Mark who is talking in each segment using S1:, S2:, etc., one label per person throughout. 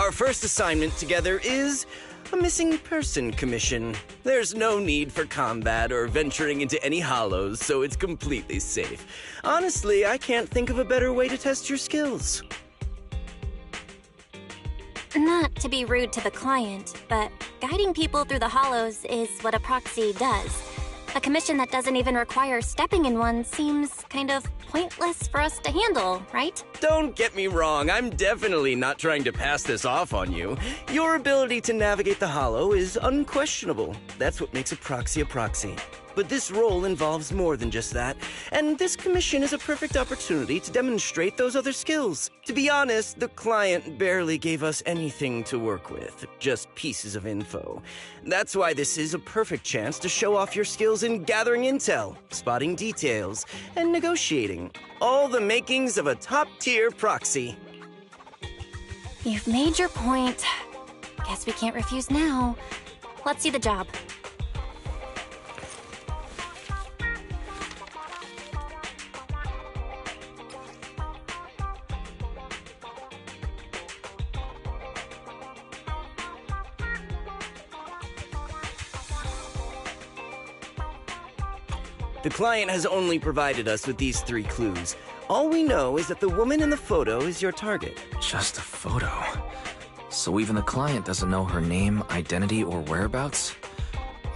S1: Our first assignment together is a missing person commission. There's no need for combat or venturing into any hollows, so it's completely safe. Honestly, I can't think of a better way to test your skills.
S2: Not to be rude to the client, but guiding people through the hollows is what a proxy does. A commission that doesn't even require stepping in one seems kind of pointless for us to handle, right?
S1: Don't get me wrong, I'm definitely not trying to pass this off on you. Your ability to navigate the hollow is unquestionable. That's what makes a proxy a proxy. But this role involves more than just that, and this commission is a perfect opportunity to demonstrate those other skills. To be honest, the client barely gave us anything to work with, just pieces of info. That's why this is a perfect chance to show off your skills in gathering intel, spotting details, and negotiating. All the makings of a top-tier proxy.
S2: You've made your point. Guess we can't refuse now. Let's see the job.
S1: The client has only provided us with these 3 clues. All we know is that the woman in the photo is your target.
S3: Just a photo. So even the client doesn't know her name, identity, or whereabouts?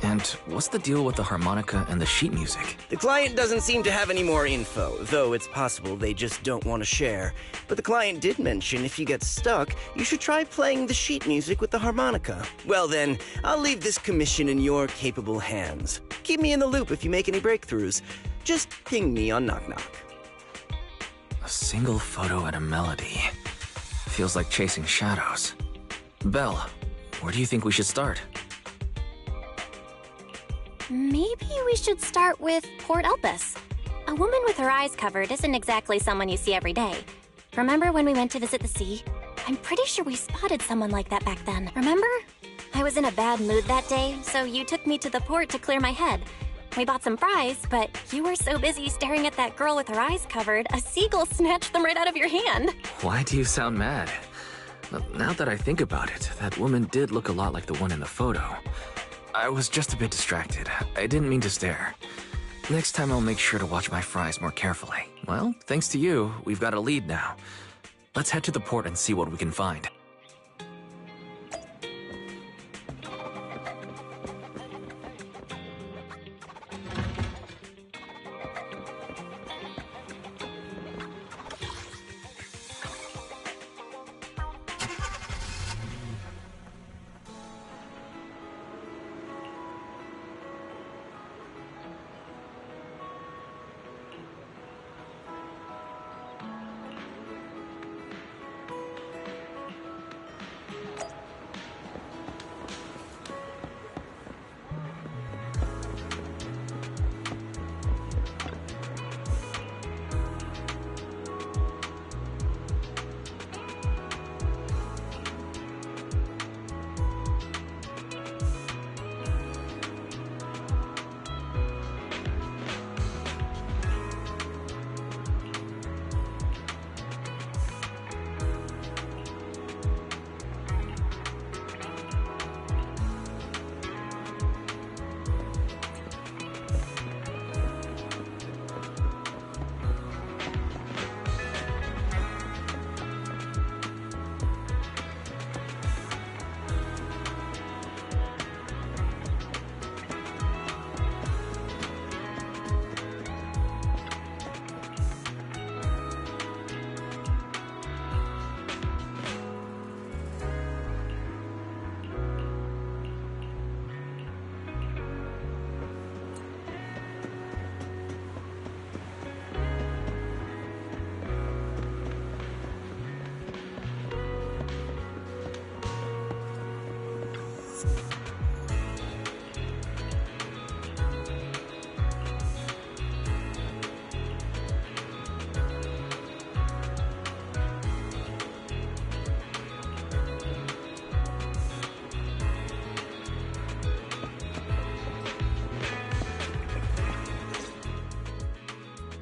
S3: And what's the deal with the harmonica and the sheet music?
S1: The client doesn't seem to have any more info, though it's possible they just don't want to share. But the client did mention if you get stuck, you should try playing the sheet music with the harmonica. Well then, I'll leave this commission in your capable hands. Keep me in the loop if you make any breakthroughs. Just ping me on Knock Knock.
S3: A single photo and a melody. Feels like chasing shadows. Belle, where do you think we should start?
S2: Maybe we should start with Port Elpis. A woman with her eyes covered isn't exactly someone you see every day. Remember when we went to visit the sea? I'm pretty sure we spotted someone like that back then, remember? I was in a bad mood that day, so you took me to the port to clear my head. We bought some fries, but you were so busy staring at that girl with her eyes covered, a seagull snatched them right out of your hand.
S3: Why do you sound mad? Now that I think about it, that woman did look a lot like the one in the photo. I was just a bit distracted. I didn't mean to stare. Next time I'll make sure to watch my fries more carefully. Well, thanks to you, we've got a lead now. Let's head to the port and see what we can find.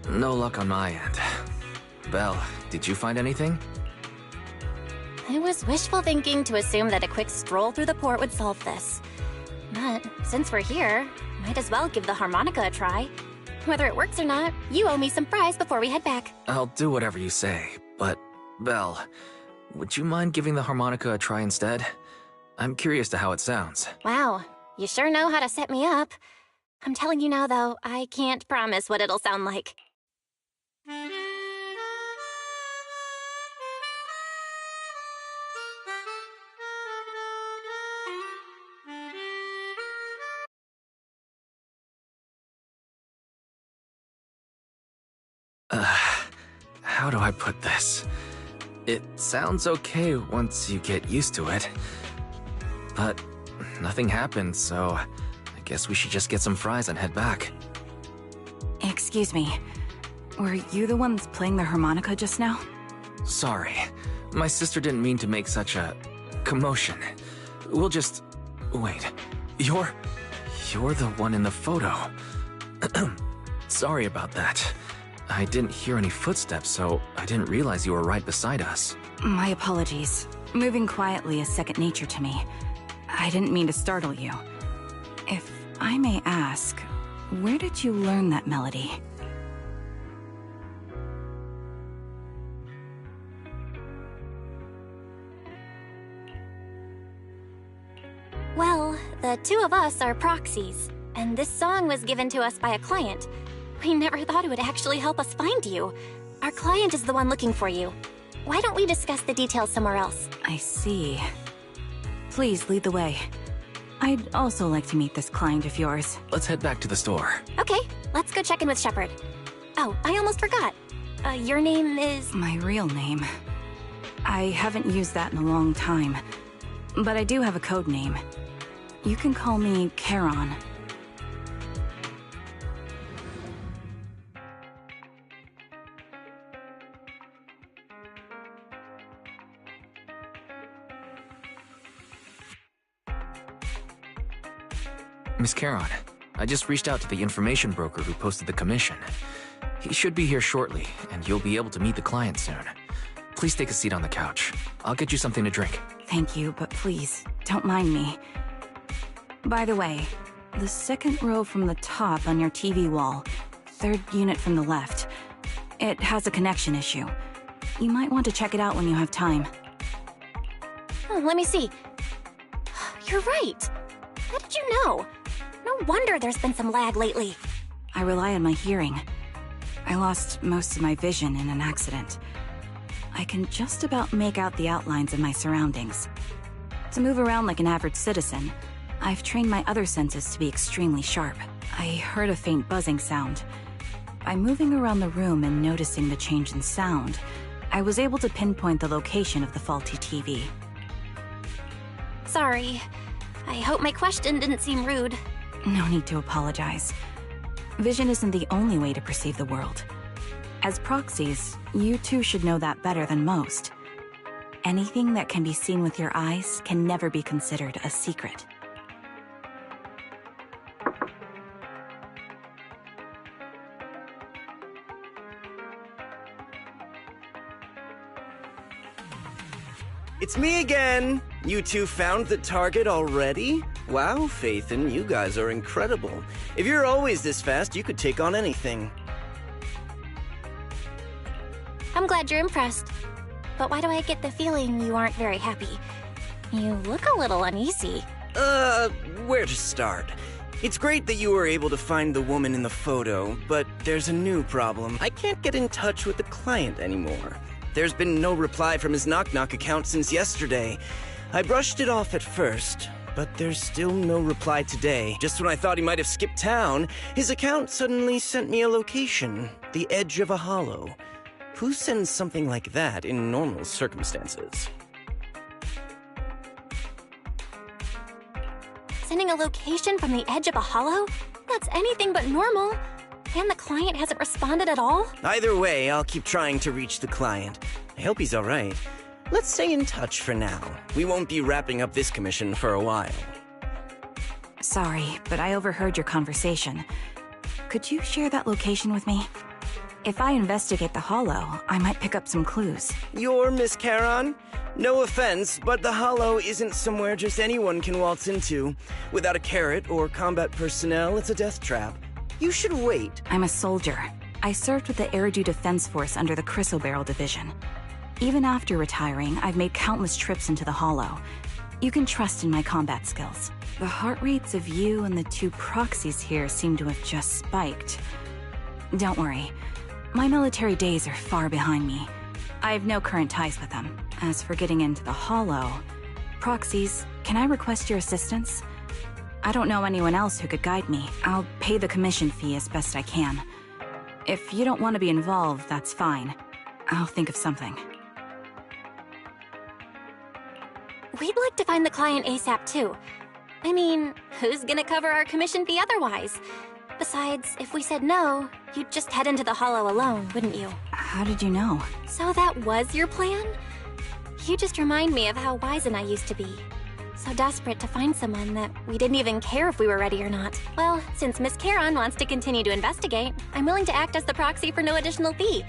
S3: No luck on my end. Belle, did you find anything?
S2: It was wishful thinking to assume that a quick stroll through the port would solve this. But since we're here, might as well give the harmonica a try. Whether it works or not, you owe me some fries before we head back.
S3: I'll do whatever you say, but, Belle, would you mind giving the harmonica a try instead? I'm curious to how it sounds.
S2: Wow, you sure know how to set me up. I'm telling you now, though, I can't promise what it'll sound like.
S3: How do I put this? It sounds okay once you get used to it. But nothing happened, so I guess we should just get some fries and head back.
S4: Excuse me. Were you the ones playing the harmonica just now?
S3: Sorry. My sister didn't mean to make such a commotion. We'll just... Wait. You're the one in the photo. Sorry about that. I didn't hear any footsteps, so I didn't realize you were right beside us.
S4: My apologies. Moving quietly is second nature to me. I didn't mean to startle you. If I may ask, where did you learn that melody?
S2: Well, the two of us are proxies, and this song was given to us by a client. We never thought it would actually help us find you. Our client is the one looking for you. Why don't we discuss the details somewhere else?
S4: I see. Please lead the way. I'd also like to meet this client of yours.
S3: Let's head back to the store.
S2: Okay, let's go check in with Shepard. Oh, I almost forgot. Your name is...
S4: My real name. I haven't used that in a long time. But I do have a code name. You can call me Charon.
S3: Miss Charon, I just reached out to the information broker who posted the commission. He should be here shortly, and you'll be able to meet the client soon. Please take a seat on the couch. I'll get you something to drink.
S4: Thank you, but please, don't mind me. By the way, the second row from the top on your TV wall, third unit from the left, it has a connection issue. You might want to check it out when you have time.
S2: Oh, let me see. You're right. How did you know? No wonder there's been some lag lately.
S4: I rely on my hearing. I lost most of my vision in an accident. I can just about make out the outlines of my surroundings. To move around like an average citizen, I've trained my other senses to be extremely sharp. I heard a faint buzzing sound. By moving around the room and noticing the change in sound, I was able to pinpoint the location of the faulty TV.
S2: Sorry. I hope my question didn't seem rude.
S4: No need to apologize. Vision isn't the only way to perceive the world. As proxies, you too should know that better than most. Anything that can be seen with your eyes can never be considered a secret.
S1: It's me again! You two found the target already? Wow, Phaethon, you guys are incredible. If you're always this fast, you could take on anything.
S2: I'm glad you're impressed. But why do I get the feeling you aren't very happy? You look a little uneasy.
S1: Where to start? It's great that you were able to find the woman in the photo, but there's a new problem. I can't get in touch with the client anymore. There's been no reply from his Knock Knock account since yesterday. I brushed it off at first, but there's still no reply today. Just when I thought he might have skipped town, his account suddenly sent me a location, the edge of a hollow. Who sends something like that in normal circumstances?
S2: Sending a location from the edge of a hollow? That's anything but normal. And the client hasn't responded at all?
S1: Either way, I'll keep trying to reach the client. I hope he's alright. Let's stay in touch for now. We won't be wrapping up this commission for a while.
S4: Sorry, but I overheard your conversation. Could you share that location with me? If I investigate the Hollow, I might pick up some clues.
S1: You're Miss Charon? No offense, but the Hollow isn't somewhere just anyone can waltz into. Without a carrot or combat personnel, it's a death trap. You should wait.
S4: I'm a soldier. I served with the Eridu Defense Force under the Chryso Barrel Division. Even after retiring, I've made countless trips into the Hollow. You can trust in my combat skills. The heart rates of you and the two proxies here seem to have just spiked. Don't worry. My military days are far behind me. I have no current ties with them. As for getting into the Hollow... Proxies, can I request your assistance? I don't know anyone else who could guide me. I'll pay the commission fee as best I can. If you don't want to be involved, that's fine. I'll think of something.
S2: We'd like to find the client ASAP too. I mean, who's gonna cover our commission fee otherwise? Besides, if we said no, you'd just head into the Hollow alone, wouldn't you?
S4: How did you know?
S2: So that was your plan? You just remind me of how Wise and I used to be. So desperate to find someone that we didn't even care if we were ready or not. Well, since Miss Charon wants to continue to investigate, I'm willing to act as the proxy for no additional fee.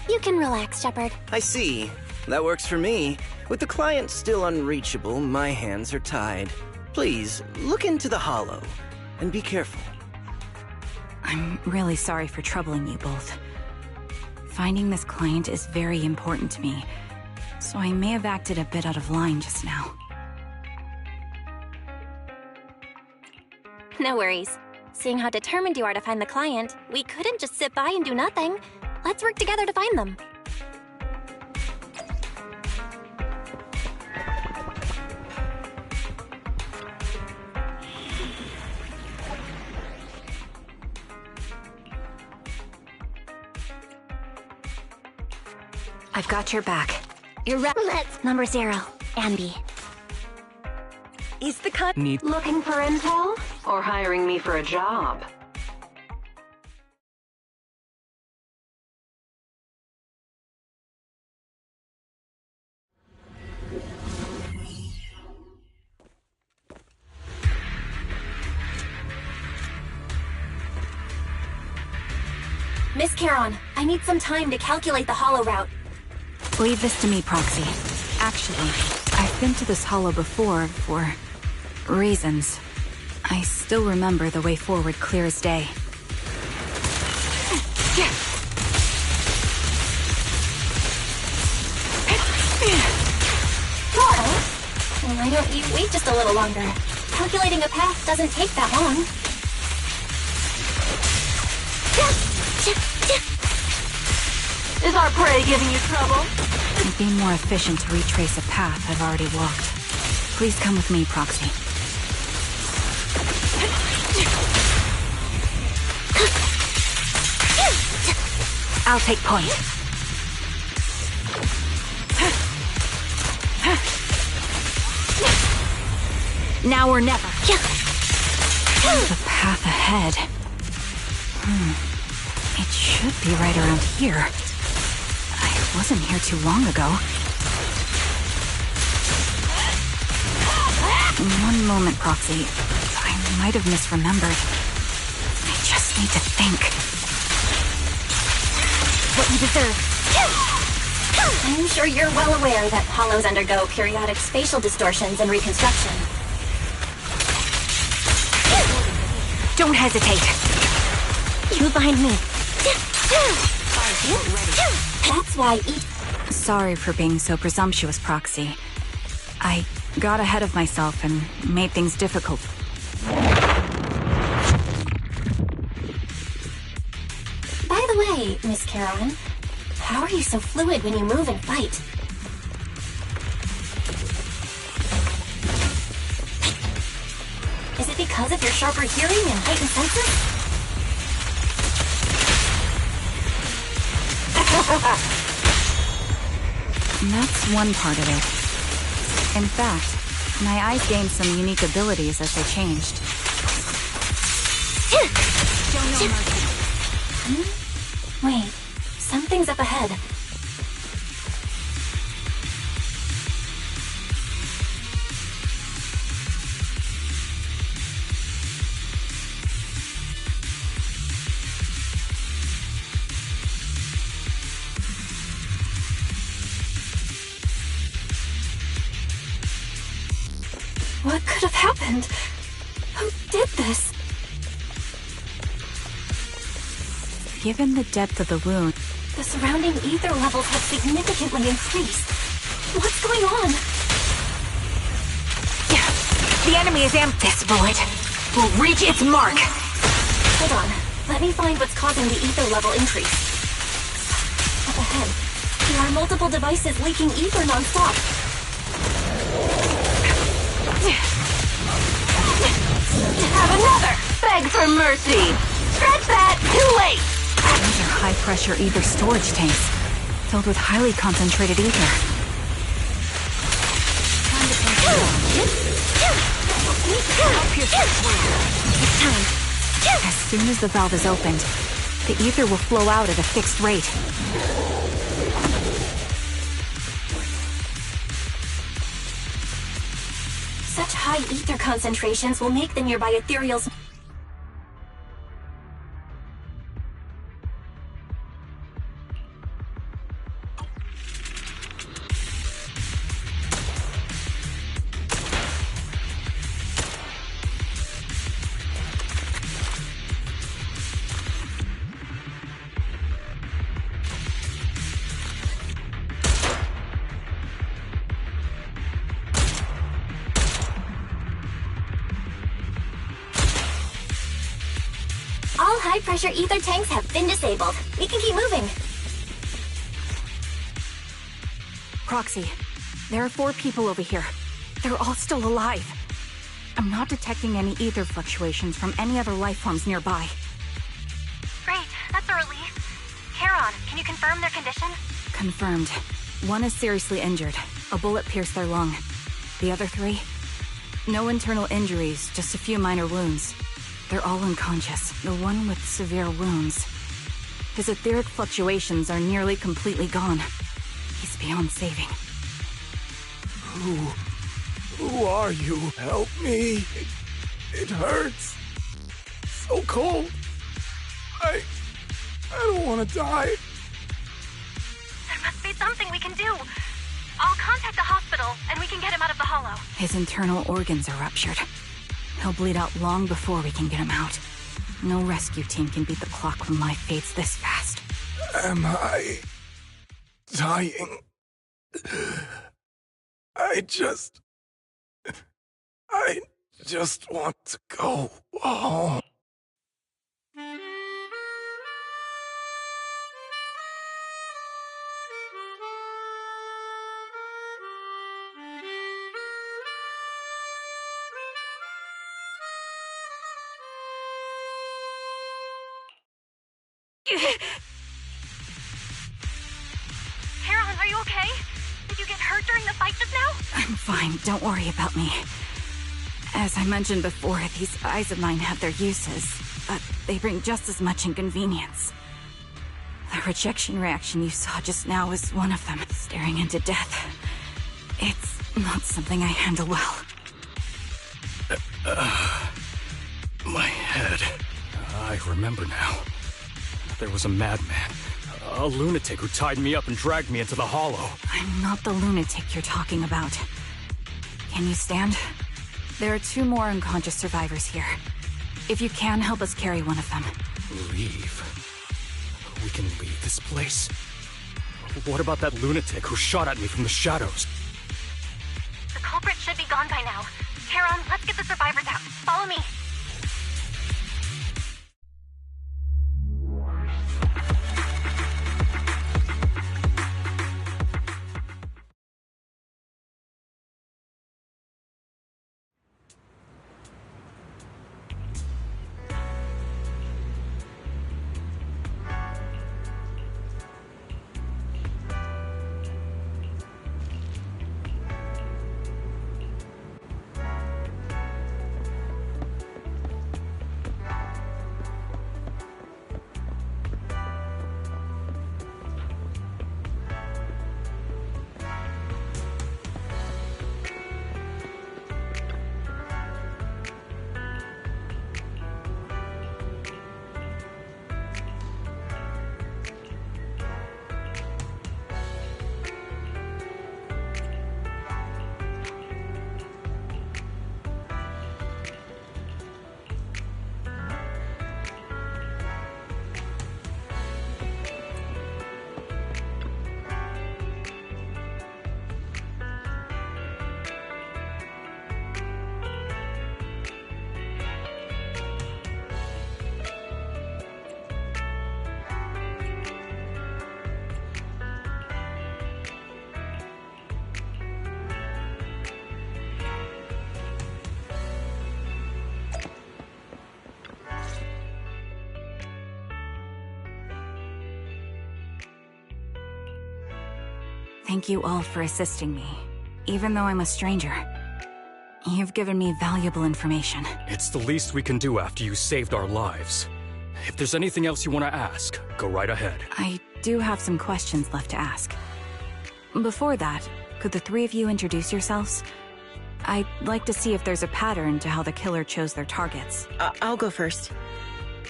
S2: You can relax, Shepard.
S1: I see. That works for me. With the client still unreachable, my hands are tied. Please, look into the Hollow, and be careful.
S4: I'm really sorry for troubling you both. Finding this client is very important to me, so I may have acted a bit out of line just now.
S2: No worries. Seeing how determined you are to find the client, we couldn't just sit by and do nothing. Let's work together to find them.
S4: I've got your back.
S2: Let's number 0, Andy.
S5: Is the cut
S3: Need
S5: looking for intel or hiring me for a job?
S2: Miss Charon, I need some time to calculate the Hollow route.
S4: Leave this to me, Proxy. Actually, I've been to this Hollow before for reasons. I still remember the way forward clear as day.
S2: Why don't you wait just a little longer? Calculating a path doesn't take that long.
S5: Is our prey giving you trouble?
S4: It'd be more efficient to retrace a path I've already walked. Please come with me, Proxy. I'll take point. Now or never. The path ahead. It should be right around here. I wasn't here too long ago. One moment, Proxy. I might have misremembered. I just need to think.
S2: What you deserve. I'm sure you're well aware that hollows undergo periodic spatial distortions and reconstruction.
S4: Don't hesitate.
S2: You behind me. That's why
S4: Sorry for being so presumptuous, Proxy. I got ahead of myself and made things difficult.
S2: By the way, Miss Charon, how are you so fluid when you move and fight? Is it because of your sharper hearing and heightened senses?
S4: That's one part of it. In fact, my eyes gained some unique abilities as they changed.
S2: Wait, something's up ahead. could have happened? Who did this?
S4: Given the depth of the wound,
S2: The surrounding ether levels have significantly increased. What's going on?
S4: the enemy is amped.
S5: This bullet will reach its mark.
S2: Hold on. Let me find what's causing the ether level increase. Up ahead, there are multiple devices leaking ether non-stop.
S5: Have another. Beg for mercy. Scratch that. Too late.
S4: These are high-pressure ether storage tanks, filled with highly concentrated ether. It's time. As soon as the valve is opened, the ether will flow out at a fixed rate.
S2: Such high ether concentrations will make the nearby ethereals... All high-pressure ether tanks have been disabled. We can keep moving.
S4: Proxy, there are 4 people over here. They're all still alive. I'm not detecting any ether fluctuations from any other life forms nearby.
S2: Great, that's a relief. Charon, can you confirm their condition?
S4: Confirmed. 1 is seriously injured. A bullet pierced their lung. The other 3? No internal injuries, just a few minor wounds. They're all unconscious. The one with severe wounds. His etheric fluctuations are nearly completely gone. He's beyond saving.
S6: Who are you? Help me. It hurts. So cold. I don't want to die.
S2: There must be something we can do. I'll contact the hospital, and we can get him out of the hollow.
S4: His internal organs are ruptured. He'll bleed out long before we can get him out. No rescue team can beat the clock when life fades this fast.
S6: Am I dying? I just want to go home.
S2: Charon, are you okay? Did you get hurt during the fight just now?
S4: I'm fine, don't worry about me. As I mentioned before, these eyes of mine have their uses, but they bring just as much inconvenience. The rejection reaction you saw just now is one of them, staring into death. It's not something I handle well.
S6: My head. I remember now. There was a madman. A lunatic who tied me up and dragged me into the hollow.
S4: I'm not the lunatic you're talking about. Can you stand? There are 2 more unconscious survivors here. If you can, help us carry one of them.
S6: Leave? We can leave this place? What about that lunatic who shot at me from the shadows?
S2: The culprit should be gone by now. Charon, let's get the survivors out. Follow me.
S4: Thank you all for assisting me, even though I'm a stranger. You've given me valuable information.
S6: It's the least we can do after you saved our lives. If there's anything else you want to ask, go right ahead.
S4: I do have some questions left to ask. Before that, could the three of you introduce yourselves? I'd like to see if there's a pattern to how the killer chose their targets.
S7: I'll go first.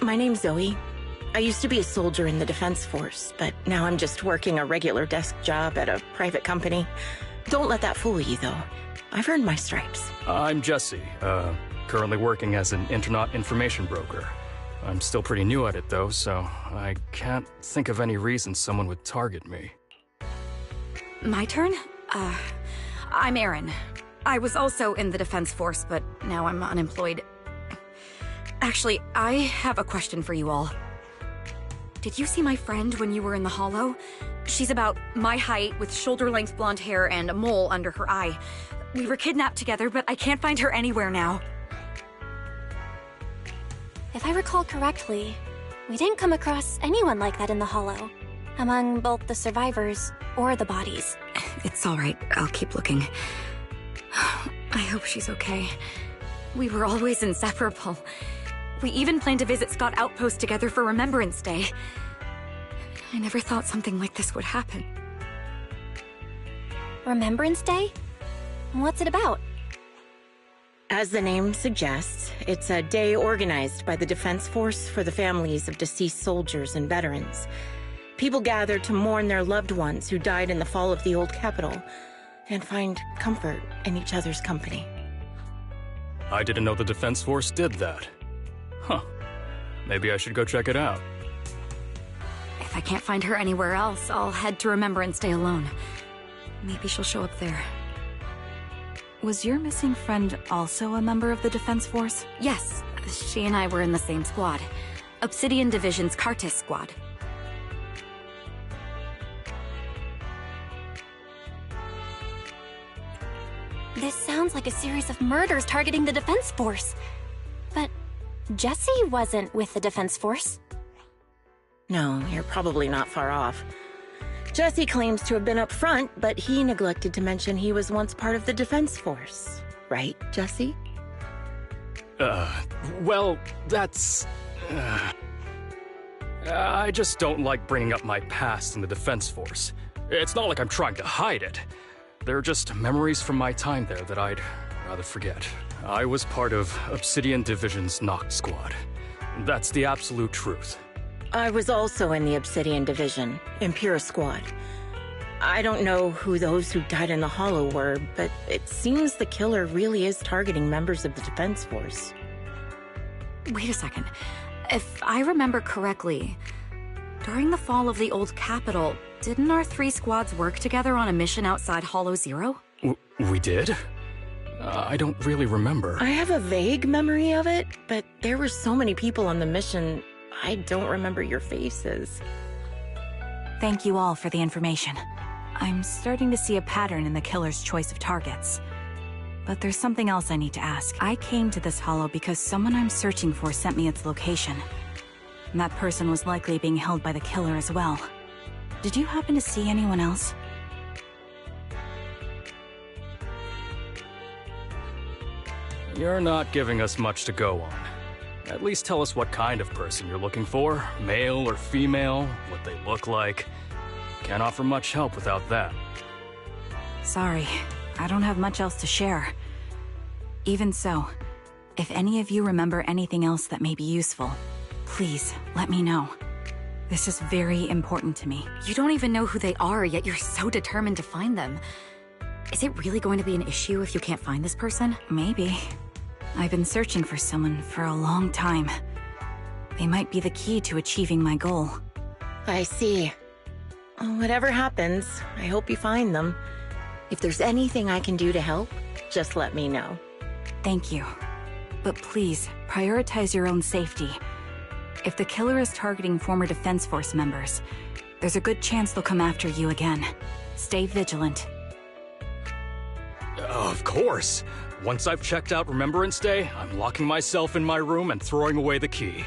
S7: My name's Zoe. I used to be a soldier in the Defense Force, but now I'm just working a regular desk job at a private company. Don't let that fool you, though. I've earned my stripes.
S6: I'm Jesse, currently working as an internet information broker. I'm still pretty new at it, though, so I can't think of any reason someone would target me.
S4: My turn? I'm Erin. I was also in the Defense Force, but now I'm unemployed. Actually, I have a question for you all. Did you see my friend when you were in the Hollow? She's about my height, with shoulder-length blonde hair and a mole under her eye. We were kidnapped together, but I can't find her anywhere now.
S2: If I recall correctly, we didn't come across anyone like that in the Hollow, among both the survivors or the bodies.
S4: It's all right. I'll keep looking. I hope she's okay. We were always inseparable. We even planned to visit Scott Outpost together for Remembrance Day. I never thought something like this would happen.
S2: Remembrance Day? What's it about?
S7: As the name suggests, it's a day organized by the Defense Force for the families of deceased soldiers and veterans. People gather to mourn their loved ones who died in the fall of the old capital and find comfort in each other's company.
S6: I didn't know the Defense Force did that. Huh. Maybe I should go check it out.
S4: If I can't find her anywhere else, I'll head to Remembrance Day alone. Maybe she'll show up there. Was your missing friend also a member of the Defense Force? Yes, she and I were in the same squad. Obsidian Division's Cartis squad.
S2: This sounds like a series of murders targeting the Defense Force. But Jesse wasn't with the Defense Force.
S7: No, you're probably not far off. Jesse claims to have been up front, but he neglected to mention he was once part of the Defense Force. Right, Jesse?
S6: Well, that's... I just don't like bringing up my past in the Defense Force. It's not like I'm trying to hide it. They're just memories from my time there that I'd rather forget. I was part of Obsidian Division's Noct Squad. That's the absolute truth.
S7: I was also in the Obsidian Division, Impera Squad. I don't know who those who died in the Hollow were, but it seems the killer really is targeting members of the Defense Force.
S4: Wait a second. If I remember correctly, during the fall of the old capital, didn't our three squads work together on a mission outside Hollow Zero?
S6: We did? I don't really remember.
S7: I have a vague memory of it, but there were so many people on the mission, I don't remember your faces.
S4: Thank you all for the information. I'm starting to see a pattern in the killer's choice of targets. But there's something else I need to ask. I came to this hollow because someone I'm searching for sent me its location. And that person was likely being held by the killer as well. Did you happen to see anyone else?
S6: You're not giving us much to go on. At least tell us what kind of person you're looking for, male or female, what they look like. Can't offer much help without that.
S4: Sorry, I don't have much else to share. Even so, if any of you remember anything else that may be useful, please let me know. This is very important to me. You don't even know who they are, yet you're so determined to find them. Is it really going to be an issue if you can't find this person? Maybe. I've been searching for someone for a long time. They might be the key to achieving my goal.
S7: I see. Whatever happens, I hope you find them. If there's anything I can do to help, just let me know.
S4: Thank you. But please, prioritize your own safety. If the killer is targeting former Defense Force members, there's a good chance they'll come after you again. Stay vigilant.
S6: Of course. Once I've checked out Remembrance Day, I'm locking myself in my room and throwing away the key.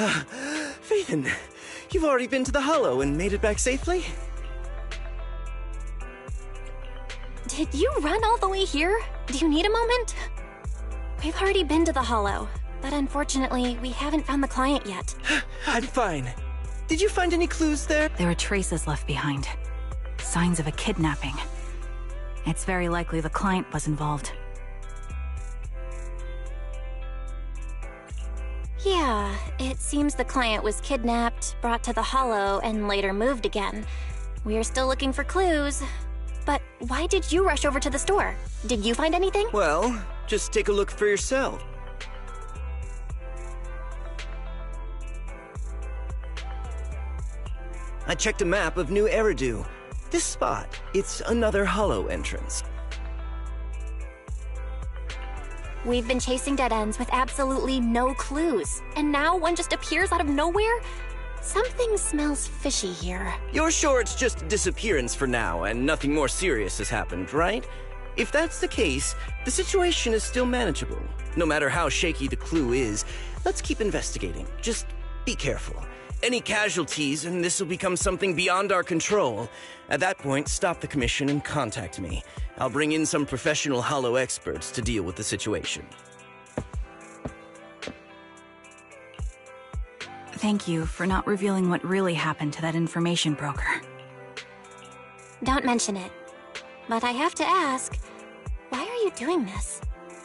S1: Phaethon, you've already been to the Hollow and made it back safely?
S2: Did you run all the way here? Do you need a moment? We've already been to the Hollow, but unfortunately, we haven't found the client yet.
S1: I'm fine. Did you find any clues there?
S4: There are traces left behind. Signs of a kidnapping. It's very likely the client was involved.
S2: Yeah, it seems the client was kidnapped, brought to the Hollow, and later moved again. We're still looking for clues. But why did you rush over to the store? Did you find anything?
S1: Well, just take a look for yourself. I checked a map of New Eridu. This spot, it's another Hollow entrance.
S2: We've been chasing dead ends with absolutely no clues, and now one just appears out of nowhere? Something smells fishy here.
S1: You're sure it's just a disappearance for now and nothing more serious has happened, right? If that's the case, the situation is still manageable. No matter how shaky the clue is, let's keep investigating. Just be careful. Any casualties and this will become something beyond our control. At that point, stop the commission and contact me. I'll bring in some professional Hollow experts to deal with the situation.
S4: Thank you for not revealing what really happened to that information broker.
S2: Don't mention it. But I have to ask, why are you doing this?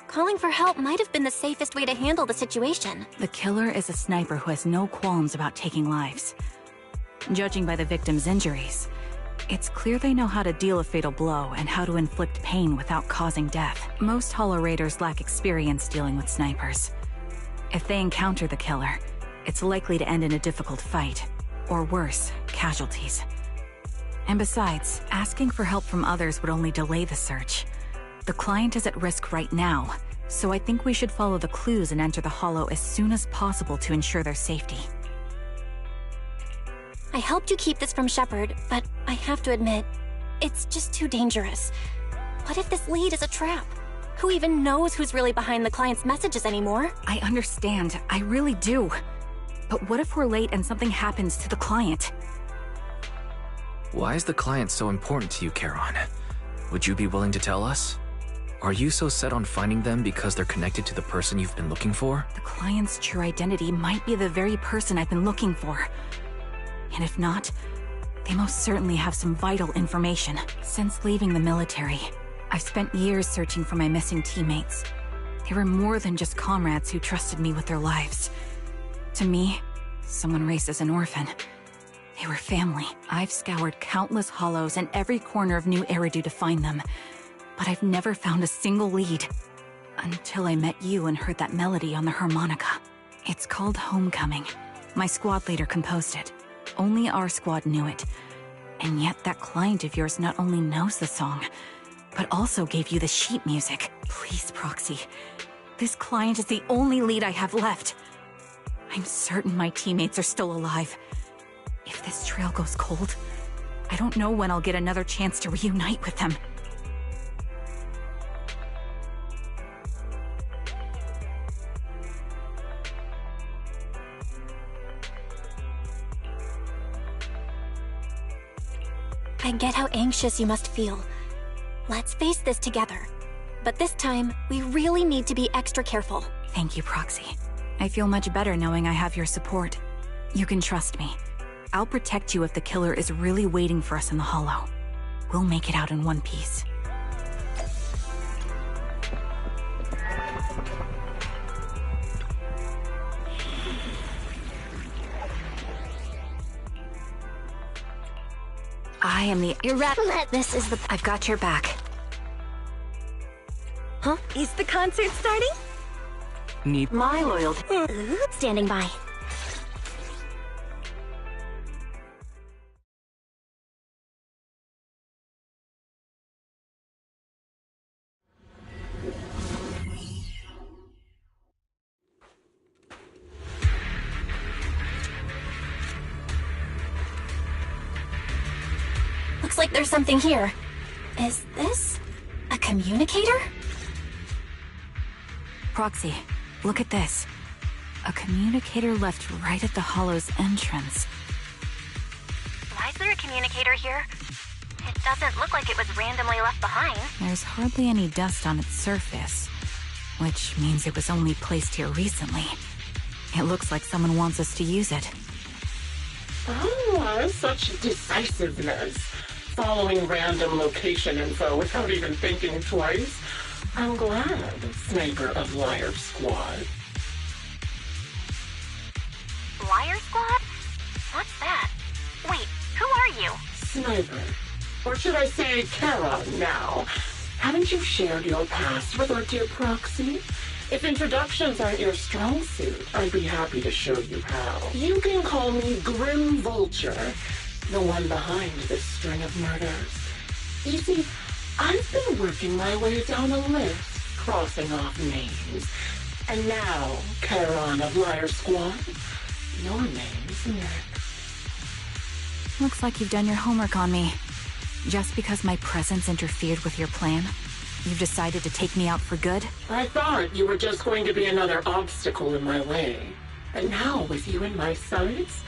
S2: Calling for help might have been the safest way to handle the situation.
S4: The killer is a sniper who has no qualms about taking lives. Judging by the victim's injuries, it's clear they know how to deal a fatal blow and how to inflict pain without causing death. Most Hollow Raiders lack experience dealing with snipers. If they encounter the killer, it's likely to end in a difficult fight, or worse, casualties. And besides, asking for help from others would only delay the search. The client is at risk right now, so I think we should follow the clues and enter the Hollow as soon as possible to ensure their safety.
S2: I helped you keep this from Shepard, but I have to admit, it's just too dangerous. What if this lead is a trap? Who even knows who's really behind the client's messages anymore?
S4: I understand, I really do. But what if we're late and something happens to the client?
S3: Why is the client so important to you, Charon? Would you be willing to tell us? Are you so set on finding them because they're connected to the person you've been looking for?
S4: The client's true identity might be the very person I've been looking for. And if not, they most certainly have some vital information. Since leaving the military, I've spent years searching for my missing teammates. They were more than just comrades who trusted me with their lives. To me, someone raised as an orphan. They were family. I've scoured countless hollows and every corner of New Eridu to find them, but I've never found a single lead. Until I met you and heard that melody on the harmonica. It's called Homecoming. My squad leader composed it. Only our squad knew it. And yet that client of yours not only knows the song, but also gave you the sheet music. Please, Proxy. This client is the only lead I have left. I'm certain my teammates are still alive. If this trail goes cold, I don't know when I'll get another chance to reunite with them.
S2: I get how anxious you must feel. Let's face this together. But this time, we really need to be extra careful.
S4: Thank you, Proxy. I feel much better knowing I have your support. You can trust me. I'll protect you if the killer is really waiting for us in the Hollow. We'll make it out in one piece. I am the
S2: This is the...
S4: I've got your back.
S2: Huh?
S5: Is the concert starting?
S3: Need
S5: My loyalty.
S2: Standing by. Looks like there's something here. Is this a communicator?
S4: Proxy, look at this. A communicator left right at the Hollow's entrance.
S2: Why is there a communicator here? It doesn't look like it was randomly left behind.
S4: There's hardly any dust on its surface, which means it was only placed here recently. It looks like someone wants us to use it.
S8: Oh, such decisiveness. Following random location info without even thinking twice. I'm glad, Sniper of Liar Squad.
S2: Liar Squad? What's that? Wait, who are you?
S8: Sniper. Or should I say Charon now? Haven't you shared your past with our dear Proxy? If introductions aren't your strong suit, I'd be happy to show you how. You can call me Grim Vulture, the one behind this string of murders. You see, I've been working my way down a list, crossing off names. And now, Charon of Liar Squad, your name's next.
S4: Looks like you've done your homework on me. Just because my presence interfered with your plan, you've decided to take me out for good?
S8: I thought you were just going to be another obstacle in my way. And now, with you in my sights,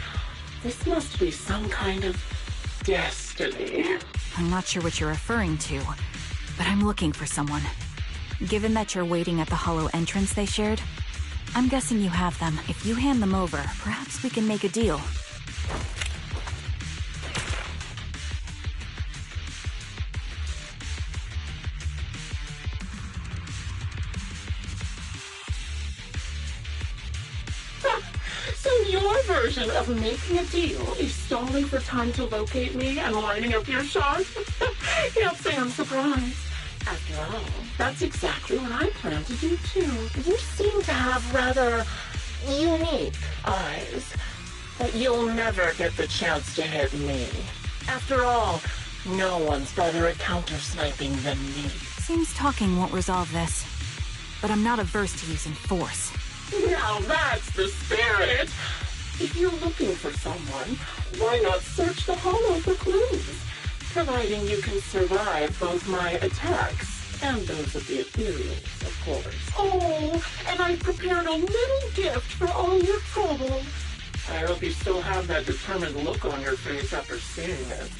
S8: this must be some kind of destiny.
S4: I'm not sure what you're referring to, but I'm looking for someone. Given that you're waiting at the Hollow entrance they shared, I'm guessing you have them. If you hand them over, perhaps we can make a deal.
S8: So your version of making a deal is stalling for time to locate me and lining up your shots? Can't say I'm surprised. After all, that's exactly what I plan to do too. You seem to have rather unique eyes, but you'll never get the chance to hit me. After all, no one's better at counter-sniping than me.
S4: Seems talking won't resolve this, but I'm not averse to using force.
S8: Now that's the spirit! If you're looking for someone, why not search the Hollow for clues? Providing you can survive both my attacks and those of the ethereals, of course. Oh, and I prepared a little gift for all your trouble. I hope you still have that determined look on your face after seeing it.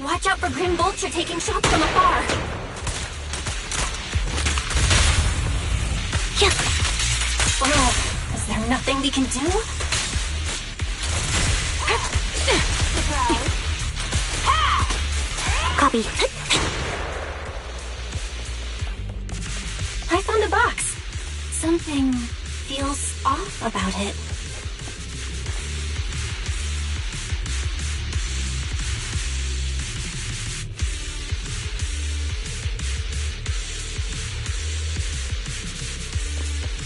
S2: Watch out for Grim Vulture taking shots from afar. Yeah. Oh, is there nothing we can do? Copy. I found a box. Something feels off about it.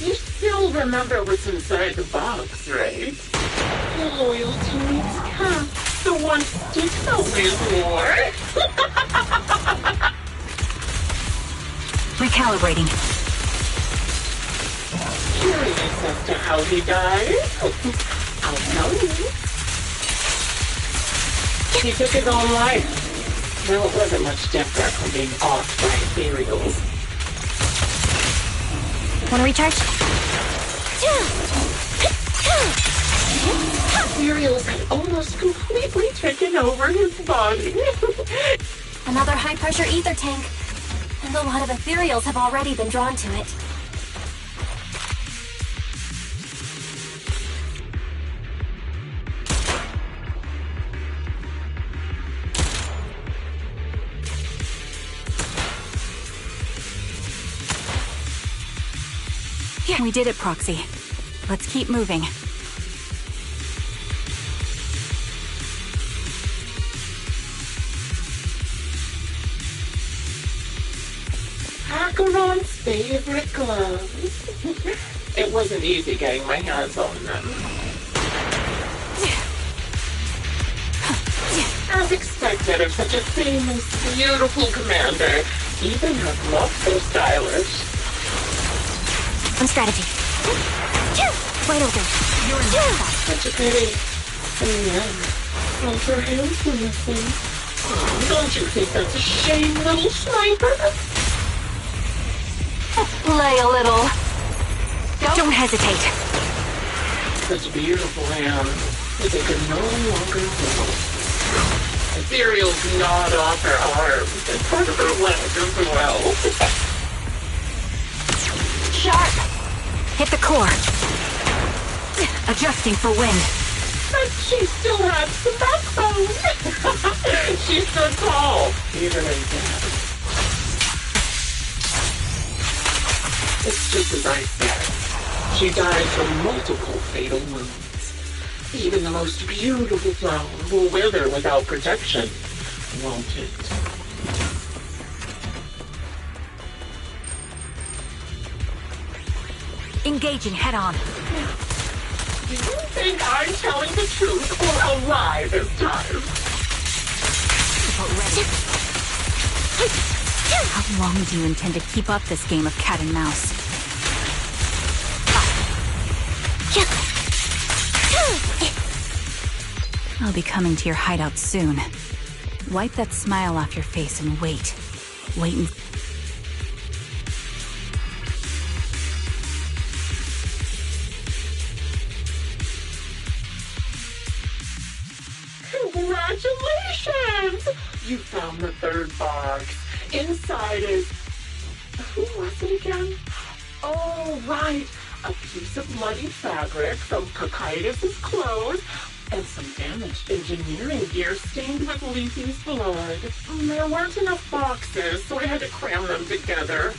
S8: You still remember what's inside the box, right? Loyalty means cap. The one sticks always more.
S4: Recalibrating.
S8: Curious as to how he died? I'll tell you. He took his own life. Well, it wasn't much different from being off by ethereals.
S2: Want to recharge?
S8: Ethereals had almost completely taken over his body.
S2: Another high-pressure ether tank. And a lot of ethereals have already been drawn to it.
S4: Yeah, we did it, Proxy. Let's keep moving.
S8: Charon's favorite gloves. It wasn't easy getting my hands on them. As expected of such a famous, beautiful commander, even her gloves are stylish.
S2: On strategy. Wide open.
S8: Such a pity. And then, both her hands were missing. Oh, don't you think that's a shame, little sniper?
S5: Let's play a little.
S4: Don't hesitate.
S8: Such beautiful hands that they could no longer move. Ethereal's gnawed off her arms and part of her leg as well.
S4: Sharp! Hit the core. Adjusting for wind.
S8: But she still had some backbone. She stood tall, even in death. It's just as I said. She died from multiple fatal wounds. Even the most beautiful flower will wither without protection, won't it?
S4: Engaging head on.
S8: Do you think I'm telling the truth or a lie this time?
S4: Ready. How long do you intend to keep up this game of cat and mouse? I'll be coming to your hideout soon. Wipe that smile off your face and wait. Wait and...
S8: Congratulations! You found the third box. Inside is... Who was it again? Oh, right. A piece of bloody fabric from Cocytus's clothes and some damaged engineering gear stained with Leafy's blood. There weren't enough boxes, so I had to cram them together.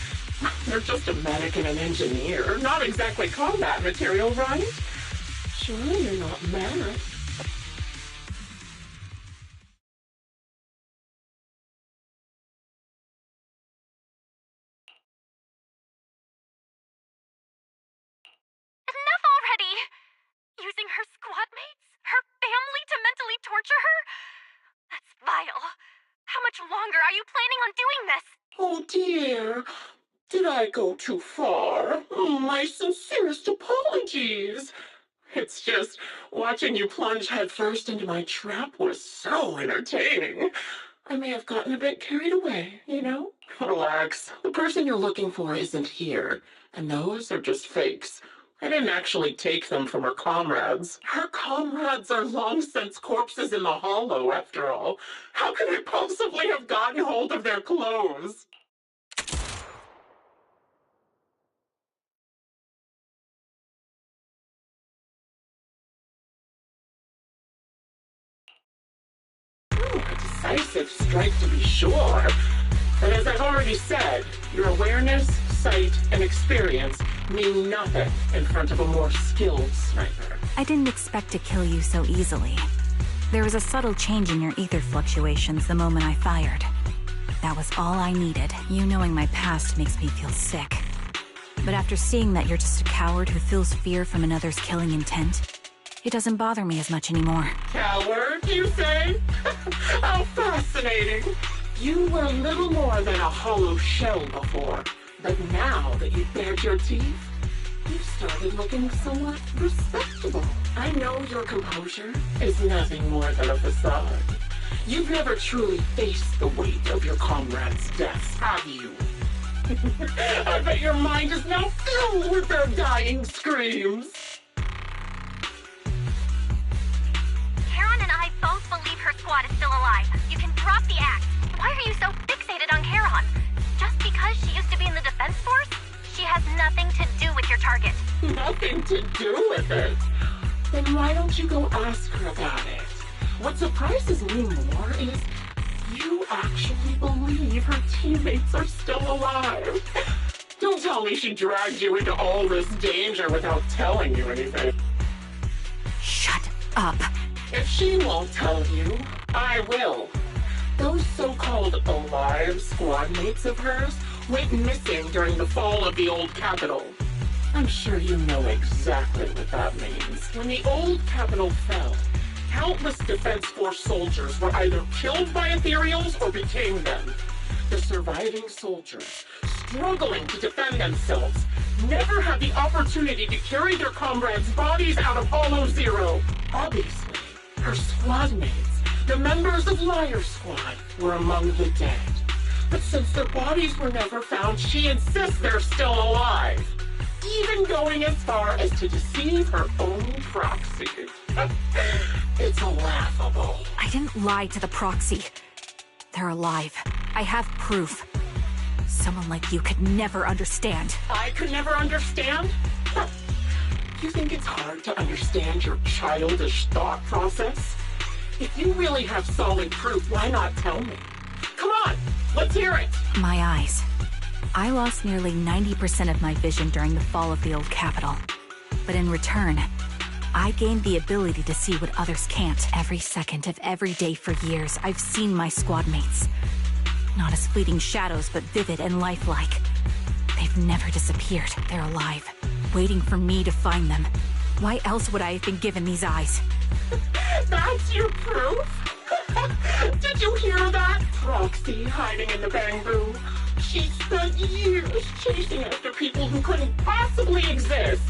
S8: They're just a medic and an engineer. Not exactly combat material, right? Surely you're not mad.
S2: Enough already! Using her squad mates? Her family to mentally torture her? That's vile. How much longer are you planning on doing this?
S8: Oh dear. Did I go too far? My sincerest apologies. It's just, watching you plunge headfirst into my trap was so entertaining. I may have gotten a bit carried away, you know? Relax. The person you're looking for isn't here, and those are just fakes. I didn't actually take them from her comrades. Her comrades are long since corpses in the hollow, after all. How could I possibly have gotten hold of their clothes? A decisive strike to be sure. But as I've already said, your awareness, sight, and experience mean nothing in front of a more skilled sniper.
S4: I didn't expect to kill you so easily. There was a subtle change in your ether fluctuations the moment I fired. That was all I needed. You knowing my past makes me feel sick. But after seeing that you're just a coward who feels fear from another's killing intent, it doesn't bother me as much anymore.
S8: Coward, you say? How fascinating. You were little more than a hollow shell before, but now that you've bared your teeth, you've started looking somewhat respectable. I know your composure is nothing more than a facade. You've never truly faced the weight of your comrades' deaths, have you? I bet your mind is now filled with their dying screams.
S2: Charon and I both believe her squad is still alive. You can drop the act. Why are you so fixated on Charon? Just because she used to be in the defense force? She has nothing to do with your target.
S8: Nothing to do with it? Then why don't you go ask her about it? What surprises me more is you actually believe her teammates are still alive. Don't tell me she dragged you into all this danger without telling you anything.
S4: Shut up.
S8: If she won't tell you, I will. Those so-called alive squad mates of hers went missing during the fall of the old capital. I'm sure you know exactly what that means. When the old capital fell, countless Defense Force soldiers were either killed by Ethereals or became them. The surviving soldiers, struggling to defend themselves, never had the opportunity to carry their comrades' bodies out of Hollow Zero. Obviously, Her squad mates, the members of Liar Squad, were among the dead. But since their bodies were never found, she insists they're still alive. Even going as far as to deceive her own proxy. It's laughable.
S4: I didn't lie to the proxy. They're alive. I have proof. Someone like you could never understand.
S8: I could never understand? You think it's hard to understand your childish thought process? If you really have solid proof, why not tell me? Come on, let's hear it!
S4: My eyes. I lost nearly 90% of my vision during the fall of the old capital. But in return, I gained the ability to see what others can't. Every second of every day for years, I've seen my squad mates. Not as fleeting shadows, but vivid and lifelike. They've never disappeared. They're alive, waiting for me to find them. Why else would I have been given these eyes?
S8: That's your proof? Did you hear that? Proxy hiding in the bamboo. She spent years chasing after people who couldn't possibly exist,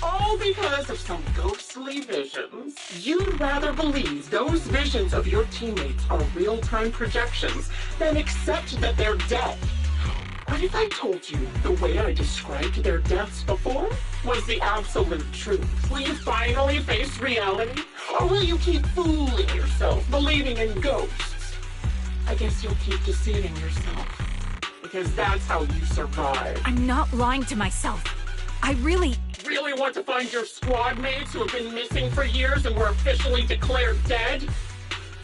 S8: all because of some ghostly visions. You'd rather believe those visions of your teammates are real-time projections than accept that they're dead. What if I told you the way I described their deaths before was the absolute truth? Will you finally face reality? Or will you keep fooling yourself, believing in ghosts? I guess you'll keep deceiving yourself. Because that's how you survive.
S4: I'm not lying to myself. I really
S8: want to find your squad mates who have been missing for years and were officially declared dead?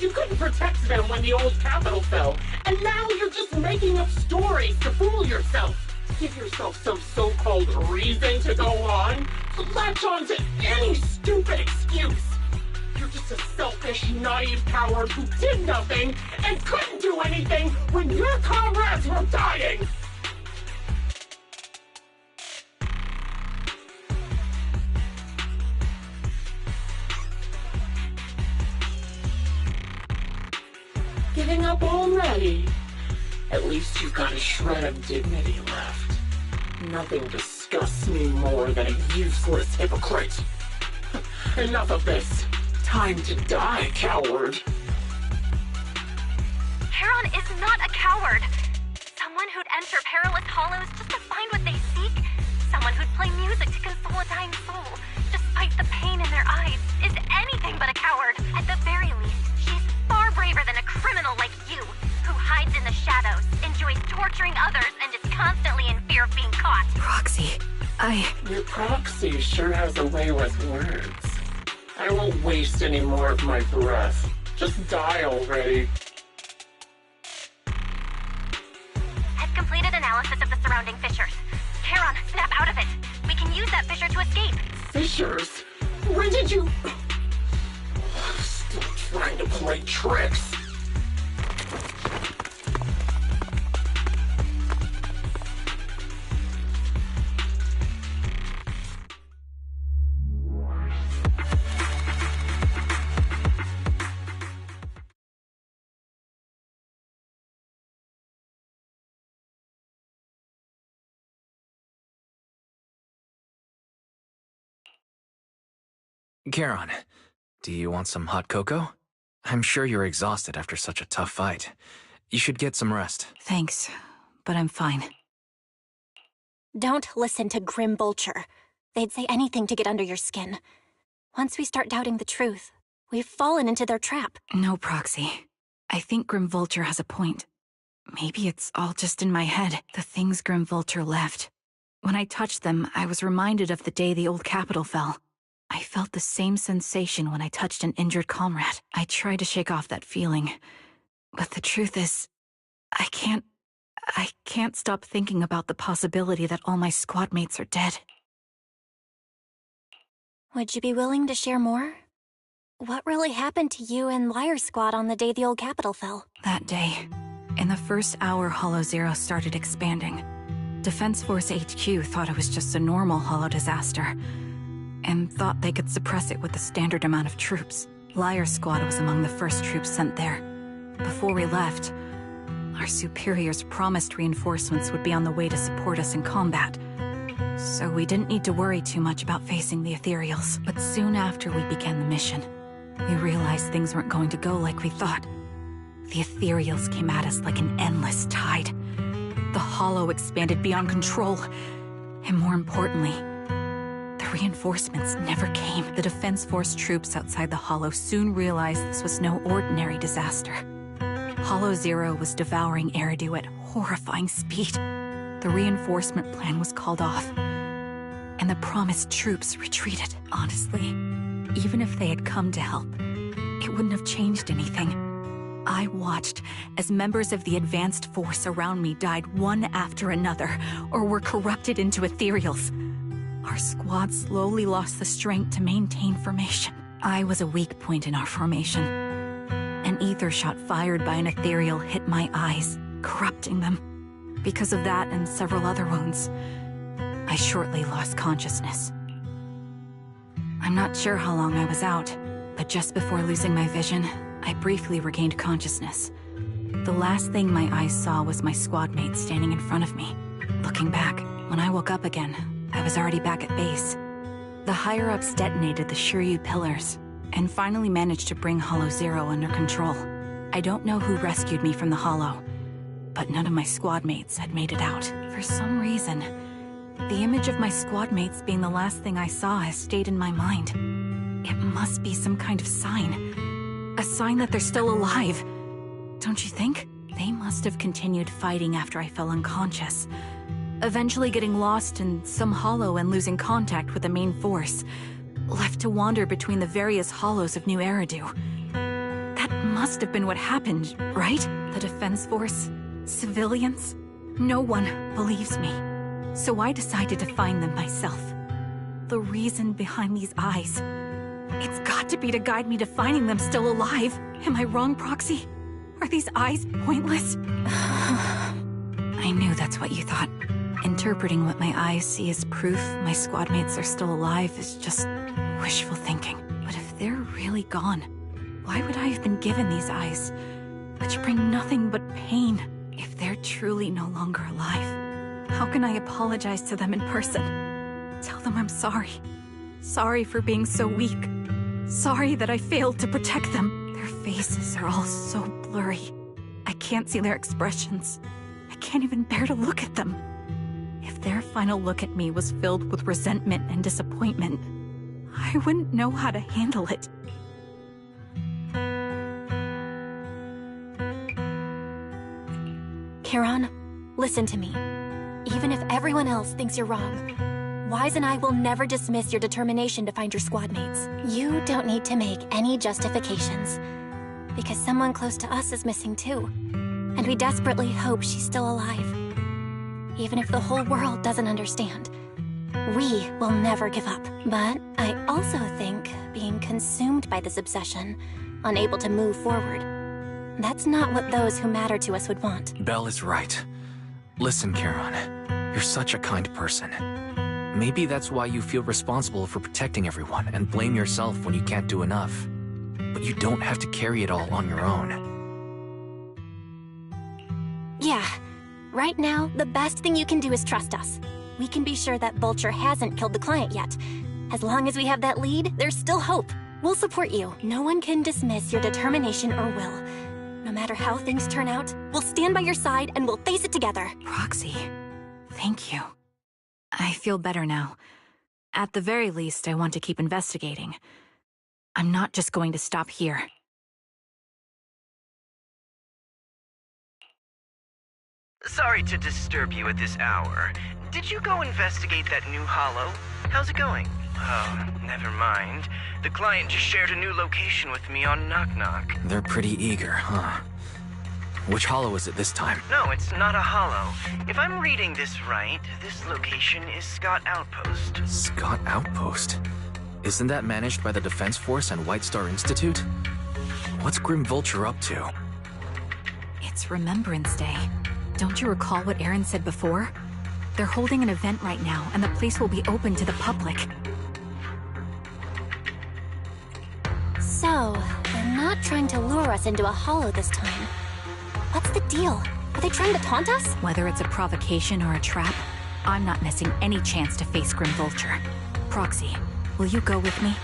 S8: You couldn't protect them when the old capital fell, and now you're just making up stories to fool yourself. Give yourself some so-called reason to go on, to latch on to any stupid excuse. You're just a selfish, naive coward who did nothing and couldn't do anything when your comrades were dying. Giving up already? At least you've got a shred of dignity left. Nothing disgusts me more than a useless hypocrite. Enough of this. Time to die, coward.
S2: Charon is not a coward. Someone who'd enter perilous hollows just to find what they seek. Someone who'd play music to console a dying soul, despite the pain in their eyes, is anything but a coward. At the very least, she's far braver than a criminal like you, who hides in the shadows, enjoys torturing others, and is constantly in fear of being caught.
S4: Proxy,
S8: Your proxy sure has a way with words. I won't waste any more of my breath. Just die already.
S2: I've completed analysis of the surrounding fissures. Charon, snap out of it. We can use that fissure to escape.
S8: Fissures? When did you... Still trying to play tricks.
S3: Charon, do you want some hot cocoa? I'm sure you're exhausted after such a tough fight. You should get some rest.
S4: thanks, but I'm fine.
S2: Don't listen to Grim Vulture. They'd say anything to get under your skin. Once we start doubting the truth, we've fallen into their trap.
S4: No, Proxy. I think Grim Vulture has a point. Maybe it's all just in my head, the things Grim Vulture left. When I touched them, I was reminded of the day the old capital fell. I felt the same sensation when I touched an injured comrade. I tried to shake off that feeling. But the truth is, I can't stop thinking about the possibility that all my squad mates are dead.
S2: Would you be willing to share more? What really happened to you and Liar Squad on the day the old capital fell?
S4: That day, in the first hour Hollow Zero started expanding, Defense Force HQ thought it was just a normal Hollow disaster, and thought they could suppress it with the standard amount of troops. Liar Squad was among the first troops sent there. Before we left, our superiors promised reinforcements would be on the way to support us in combat, so we didn't need to worry too much about facing the Ethereals. But soon after we began the mission, we realized things weren't going to go like we thought. The ethereals came at us like an endless tide. The hollow expanded beyond control. And more importantly, the reinforcements never came. The Defense Force troops outside the hollow soon realized this was no ordinary disaster. Hollow Zero was devouring Eridu at horrifying speed. The reinforcement plan was called off, and the promised troops retreated. Honestly, even if they had come to help, it wouldn't have changed anything. I watched as members of the advanced force around me died one after another, or were corrupted into ethereals. Our squad slowly lost the strength to maintain formation. I was a weak point in our formation. An ether shot fired by an ethereal hit my eyes, corrupting them. Because of that and several other wounds, I shortly lost consciousness. I'm not sure how long I was out, but just before losing my vision, I briefly regained consciousness. The last thing my eyes saw was my squad mate standing in front of me. Looking back, when I woke up again, I was already back at base. The higher-ups detonated the Shiryu pillars, and finally managed to bring Hollow Zero under control. I don't know who rescued me from the Hollow, but none of my squad mates had made it out. For some reason, the image of my squad mates being the last thing I saw has stayed in my mind. It must be some kind of sign. A sign that they're still alive. Don't you think? They must have continued fighting after I fell unconscious, eventually getting lost in some hollow and losing contact with the main force, left to wander between the various hollows of New Eridu. That must have been what happened, right? The Defense Force? Civilians? No one believes me. So I decided to find them myself. The reason behind these eyes. It's got to be to guide me to finding them still alive. Am I wrong, Proxy? Are these eyes pointless? I knew that's what you thought. Interpreting what my eyes see as proof my squad mates are still alive is just wishful thinking. But if they're really gone, why would I have been given these eyes, which bring nothing but pain? If they're truly no longer alive, how can I apologize to them in person? Tell them I'm sorry. Sorry for being so weak. Sorry that I failed to protect them. Their faces are all so blurry. I can't see their expressions. I can't even bear to look at them. If their final look at me was filled with resentment and disappointment, I wouldn't know how to handle it.
S2: Charon, listen to me. Even if everyone else thinks you're wrong, Wise and I will never dismiss your determination to find your squad mates. You don't need to make any justifications, because someone close to us is missing too. And we desperately hope she's still alive. Even if the whole world doesn't understand, we will never give up. But I also think being consumed by this obsession, unable to move forward, that's not what those who matter to us would want.
S3: Belle is right. Listen, Charon, you're such a kind person. Maybe that's why you feel responsible for protecting everyone and blame yourself when you can't do enough. But you don't have to carry it all on your own.
S2: Yeah. Right now, the best thing you can do is trust us. We can be sure that Vulture hasn't killed the client yet. As long as we have that lead, there's still hope. We'll support you. No one can dismiss your determination or will. No matter how things turn out, we'll stand by your side and we'll face it together.
S4: Proxy, thank you. I feel better now. At the very least, I want to keep investigating. I'm not just going to stop here.
S1: Sorry to disturb you at this hour. Did you go investigate that new hollow? How's it going? Oh, never mind. The client just shared a new location with me on Knock Knock.
S3: They're pretty eager, huh? Which hollow is it this time?
S1: No, it's not a hollow. If I'm reading this right, this location is Scott Outpost.
S3: Scott Outpost? Isn't that managed by the Defense Force and White Star Institute? What's Grim Vulture up to?
S4: It's Remembrance Day. Don't you recall what Aaron said before? They're holding an event right now, and the place will be open to the public.
S2: So, they're not trying to lure us into a hollow this time. What's the deal? Are they trying to taunt us?
S4: Whether it's a provocation or a trap, I'm not missing any chance to face Grim Vulture. Proxy, will you go with me?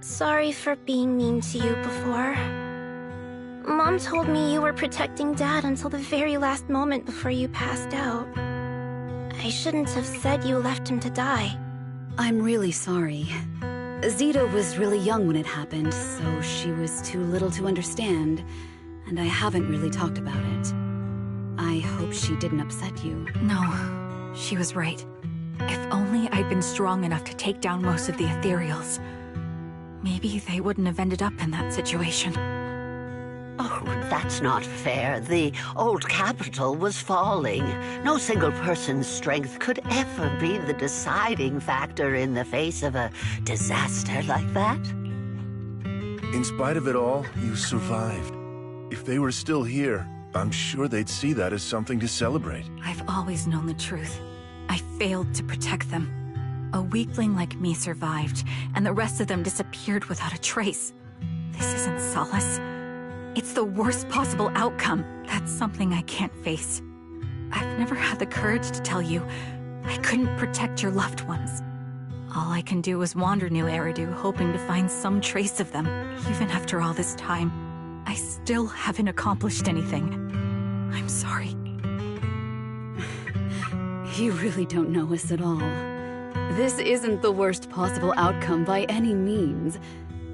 S2: Sorry for being mean to you before. Mom told me you were protecting Dad until the very last moment before you passed out. I shouldn't have said you left him to die.
S9: I'm really sorry. Zita was really young when it happened, so she was too little to understand, and I haven't really talked about it. I hope she didn't upset you.
S4: No, she was right. If only I'd been strong enough to take down most of the ethereals. Maybe they wouldn't have ended up in that situation.
S10: Oh, that's not fair. The old capital was falling. No single person's strength could ever be the deciding factor in the face of a disaster like that.
S11: In spite of it all, you survived. If they were still here, I'm sure they'd see that as something to celebrate.
S4: I've always known the truth. I failed to protect them. A weakling like me survived, and the rest of them disappeared without a trace. This isn't solace. It's the worst possible outcome. That's something I can't face. I've never had the courage to tell you I couldn't protect your loved ones. All I can do is wander New Eridu, hoping to find some trace of them. Even after all this time, I still haven't accomplished anything. I'm sorry.
S9: You really don't know us at all. This isn't the worst possible outcome by any means.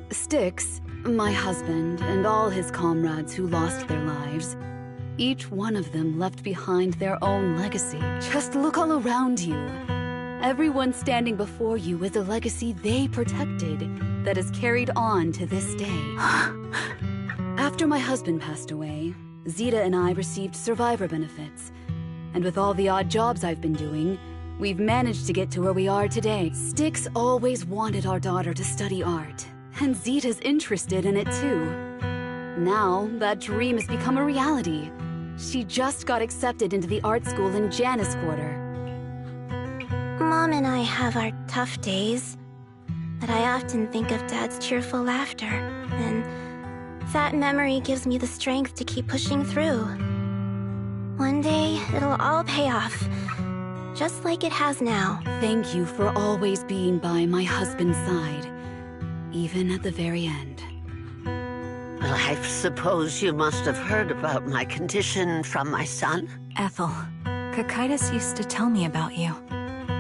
S9: Styx, my husband, and all his comrades who lost their lives, each one of them left behind their own legacy. Just look all around you. Everyone standing before you is a legacy they protected that is carried on to this day. After my husband passed away, Zita and I received survivor benefits. And with all the odd jobs I've been doing, we've managed to get to where we are today. Styx always wanted our daughter to study art, and Zita's interested in it too. Now, that dream has become a reality. She just got accepted into the art school in Janus Quarter.
S2: Mom and I have our tough days, but I often think of Dad's cheerful laughter, and that memory gives me the strength to keep pushing through. One day, it'll all pay off, just like it has now.
S9: Thank you for always being by my husband's side, even at the very end.
S10: Well, I suppose you must have heard about my condition from my son?
S4: Ethel, Kakaitis used to tell me about you.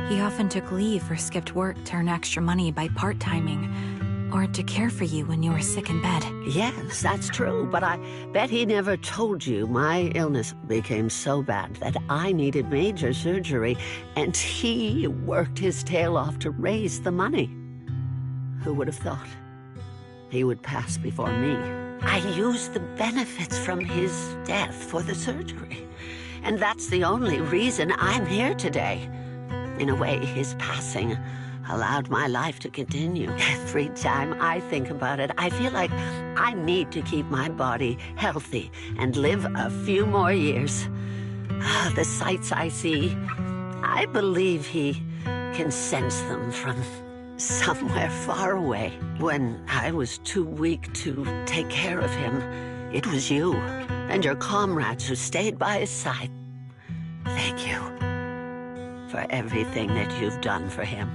S4: He often took leave or skipped work to earn extra money by part-timing, or to care for you when you were sick in bed.
S10: Yes, that's true, but I bet he never told you my illness became so bad that I needed major surgery, and he worked his tail off to raise the money. Who would have thought he would pass before me? I used the benefits from his death for the surgery, and that's the only reason I'm here today. In a way, his passing allowed my life to continue. Every time I think about it, I feel like I need to keep my body healthy and live a few more years. The sights I see, I believe he can sense them from somewhere far away. When I was too weak to take care of him, it was you and your comrades who stayed by his side. Thank you for everything that you've done for him.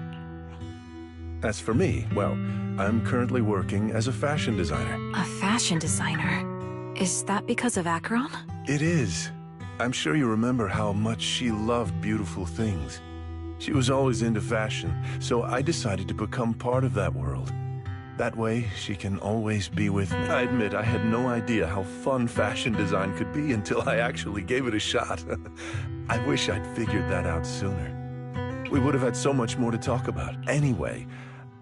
S11: As for me, well, I'm currently working as a fashion designer.
S4: A fashion designer? Is that because of Charon?
S11: It is. I'm sure you remember how much she loved beautiful things. She was always into fashion, so I decided to become part of that world. That way, she can always be with me. I admit I had no idea how fun fashion design could be until I actually gave it a shot. I wish I'd figured that out sooner. We would have had so much more to talk about. Anyway,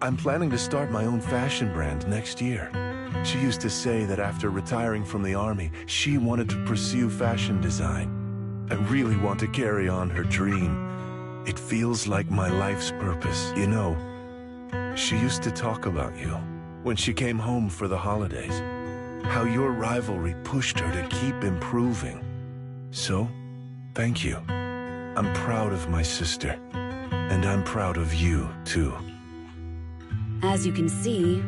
S11: I'm planning to start my own fashion brand next year. She used to say that after retiring from the army, she wanted to pursue fashion design. I really want to carry on her dream. It feels like my life's purpose. You know, she used to talk about you when she came home for the holidays. How your rivalry pushed her to keep improving. So, thank you. I'm proud of my sister. And I'm proud of you, too.
S9: As you can see,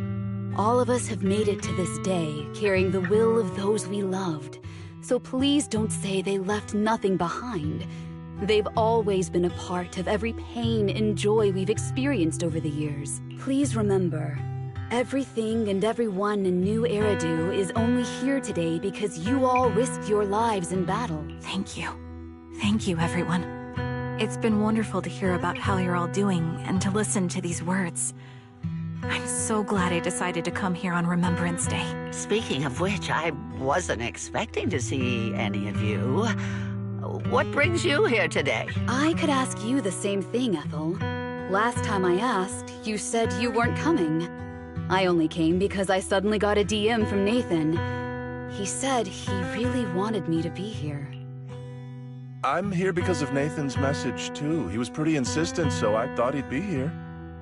S9: all of us have made it to this day, carrying the will of those we loved. So please don't say they left nothing behind. They've always been a part of every pain and joy we've experienced over the years. Please remember, everything and everyone in New Eridu is only here today because you all risked your lives in battle.
S4: Thank you. Thank you, everyone. It's been wonderful to hear about how you're all doing and to listen to these words. I'm so glad I decided to come here on Remembrance Day.
S10: Speaking of which, I wasn't expecting to see any of you. What brings you here today?
S9: I could ask you the same thing, Ethel. Last time I asked, you said you weren't coming. I only came because I suddenly got a DM from Nathan. He said he really wanted me to be here.
S11: I'm here because of Nathan's message, too. He was pretty insistent, so I thought he'd be here.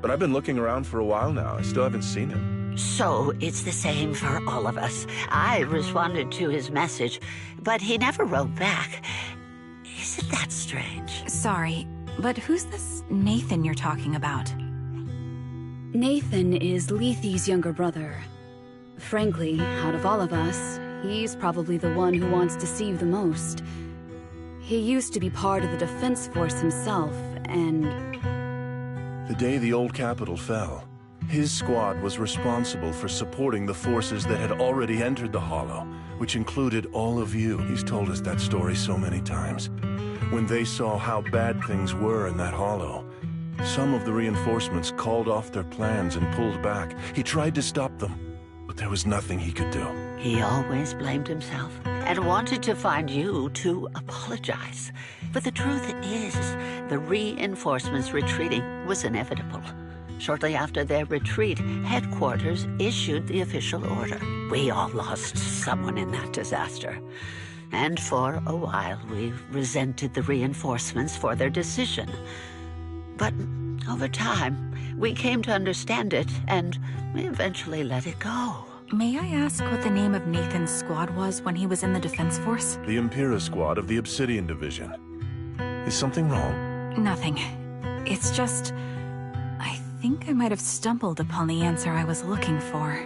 S11: But I've been looking around for a while now. I still haven't seen him.
S10: So it's the same for all of us. I responded to his message, but he never wrote back. Isn't that strange?
S4: Sorry, but who's this Nathan you're talking about?
S9: Nathan is Lethe's younger brother. Frankly, out of all of us, he's probably the one who wants to see you the most. He used to be part of the Defense Force himself, and...
S11: The day the old capital fell, his squad was responsible for supporting the forces that had already entered the Hollow, which included all of you. He's told us that story so many times. When they saw how bad things were in that Hollow, some of the reinforcements called off their plans and pulled back. He tried to stop them, but there was nothing he could do.
S10: He always blamed himself and wanted to find you to apologize. But the truth is, the reinforcements retreating was inevitable. Shortly after their retreat, headquarters issued the official order. We all lost someone in that disaster. And for a while, we resented the reinforcements for their decision. But over time, we came to understand it, and we eventually let it go.
S4: May I ask what the name of Nathan's squad was when he was in the Defense Force?
S11: The Impera squad of the Obsidian Division. Is something wrong?
S4: Nothing. It's just... I think I might have stumbled upon the answer I was looking for.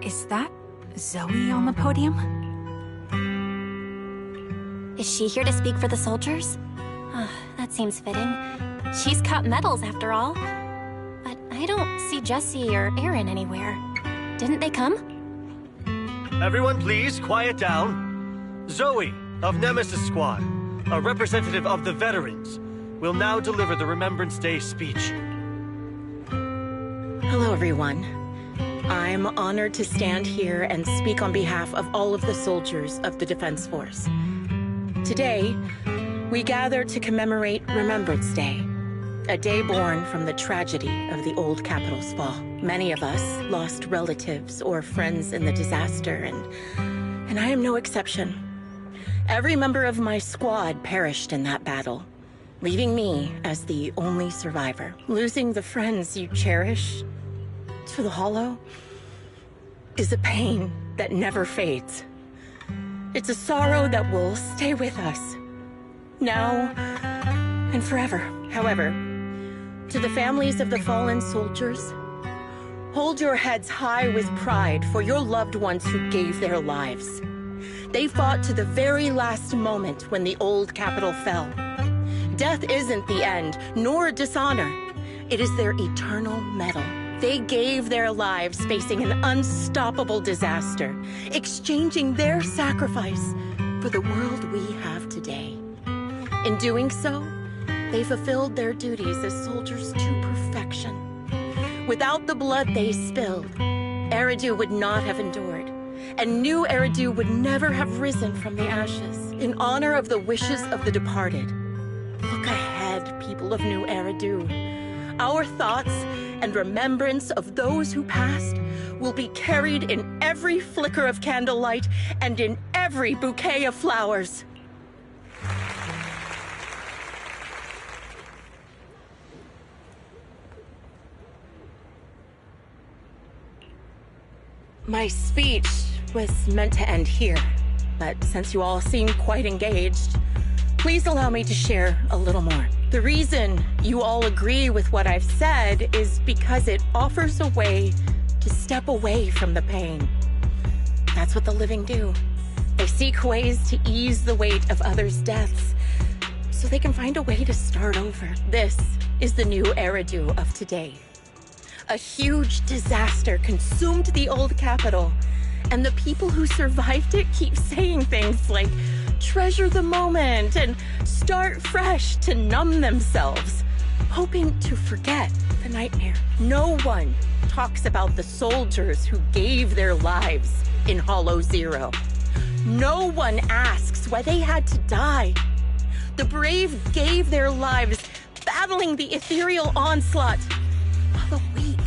S4: Is that Zoe on the podium?
S2: Is she here to speak for the soldiers? That seems fitting. She's cut medals, after all. But I don't see Jesse or Aaron anywhere. Didn't they come?
S12: Everyone please, quiet down. Zoe, of Nemesis Squad, a representative of the veterans, will now deliver the Remembrance Day speech.
S7: Hello, everyone. I'm honored to stand here and speak on behalf of all of the soldiers of the Defense Force. Today, we gather to commemorate Remembrance Day, a day born from the tragedy of the old capital's fall. Many of us lost relatives or friends in the disaster, and I am no exception. Every member of my squad perished in that battle, leaving me as the only survivor. Losing the friends you cherish to the Hollow is a pain that never fades. It's a sorrow that will stay with us, now and forever. However, to the families of the fallen soldiers, hold your heads high with pride for your loved ones who gave their lives. They fought to the very last moment when the old capital fell. Death isn't the end, nor dishonor. It is their eternal medal. They gave their lives facing an unstoppable disaster, exchanging their sacrifice for the world we have today. In doing so, they fulfilled their duties as soldiers to perfection. Without the blood they spilled, Eridu would not have endured, and New Eridu would never have risen from the ashes. In honor of the wishes of the departed, look ahead, people of New Eridu. Our thoughts and remembrance of those who passed will be carried in every flicker of candlelight and in every bouquet of flowers. My speech was meant to end here, but since you all seem quite engaged, please allow me to share a little more. The reason you all agree with what I've said is because it offers a way to step away from the pain. That's what the living do. They seek ways to ease the weight of others' deaths so they can find a way to start over. This is the new Eridu of today. A huge disaster consumed the old capital, and the people who survived it keep saying things like, treasure the moment and start fresh to numb themselves, hoping to forget the nightmare. No one talks about the soldiers who gave their lives in Hollow Zero. No one asks why they had to die. The brave gave their lives battling the ethereal onslaught, while the weak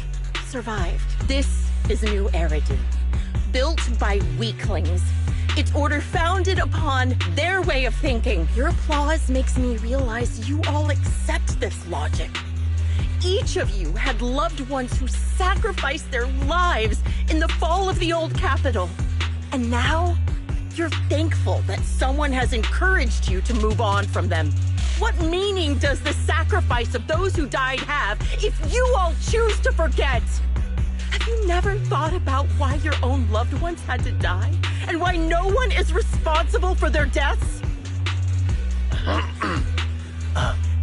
S7: survived. This is New Eridu, built by weaklings. Its order founded upon their way of thinking. Your applause makes me realize you all accept this logic. Each of you had loved ones who sacrificed their lives in the fall of the old capital. And now, you're thankful that someone has encouraged you to move on from them. What meaning does the sacrifice of those who died have if you all choose to forget? Have you never thought about why your own loved ones had to die? And why no one is responsible for their deaths?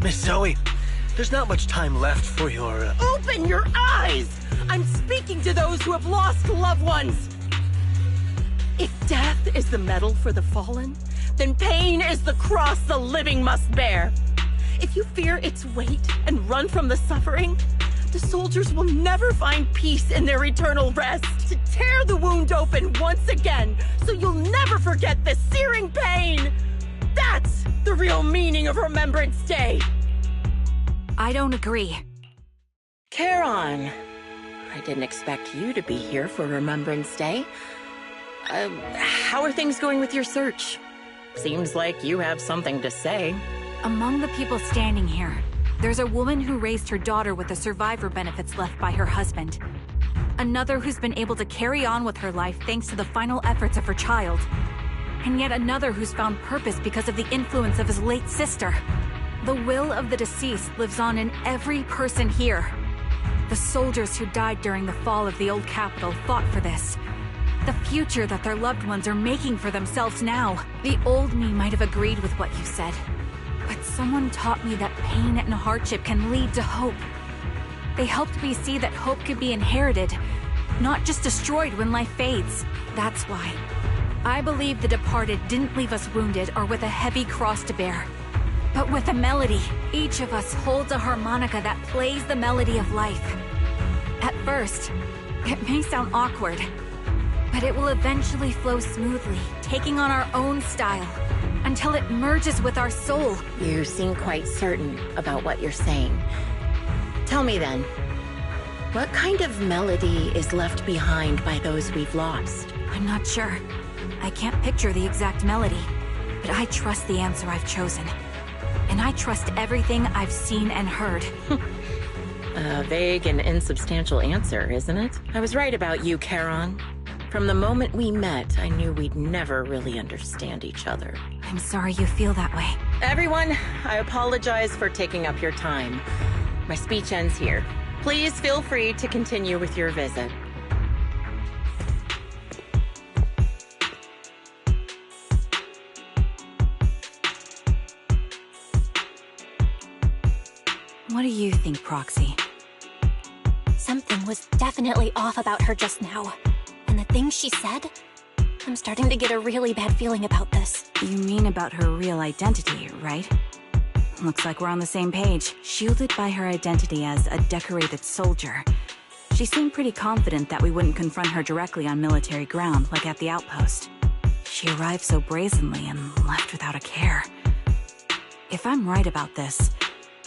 S12: Miss Zoe, there's not much time left for your,
S7: Open your eyes! I'm speaking to those who have lost loved ones! If death is the medal for the fallen, then pain is the cross the living must bear. If you fear its weight and run from the suffering, the soldiers will never find peace in their eternal rest. To tear the wound open once again, so you'll never forget the searing pain. That's the real meaning of Remembrance Day.
S4: I don't agree.
S7: Charon, I didn't expect you to be here for Remembrance Day. How are things going with your search? Seems like you have something to say.
S4: Among the people standing here, there's a woman who raised her daughter with the survivor benefits left by her husband. Another who's been able to carry on with her life thanks to the final efforts of her child. And yet another who's found purpose because of the influence of his late sister. The will of the deceased lives on in every person here. The soldiers who died during the fall of the old capital fought for this. The future that their loved ones are making for themselves now. The old me might have agreed with what you said, but someone taught me that pain and hardship can lead to hope. They helped me see that hope could be inherited, not just destroyed when life fades. That's why. I believe the departed didn't leave us wounded or with a heavy cross to bear, but with a melody. Each of us holds a harmonica that plays the melody of life. At first, it may sound awkward, but it will eventually flow smoothly, taking on our own style, until it merges with our soul.
S7: You seem quite certain about what you're saying. Tell me then, what kind of melody is left behind by those we've lost?
S4: I'm not sure. I can't picture the exact melody, but I trust the answer I've chosen. And I trust everything I've seen and heard.
S7: A vague and insubstantial answer, isn't it? I was right about you, Charon. From the moment we met, I knew we'd never really understand each other.
S4: I'm sorry you feel that way.
S7: Everyone, I apologize for taking up your time. My speech ends here. Please feel free to continue with your visit.
S4: What do you think, Proxy?
S2: Something was definitely off about her just now. And the things she said? I'm starting to get a really bad feeling about this.
S4: You mean about her real identity, right? Looks like we're on the same page. Shielded by her identity as a decorated soldier, she seemed pretty confident that we wouldn't confront her directly on military ground, like at the outpost. She arrived so brazenly and left without a care. If I'm right about this,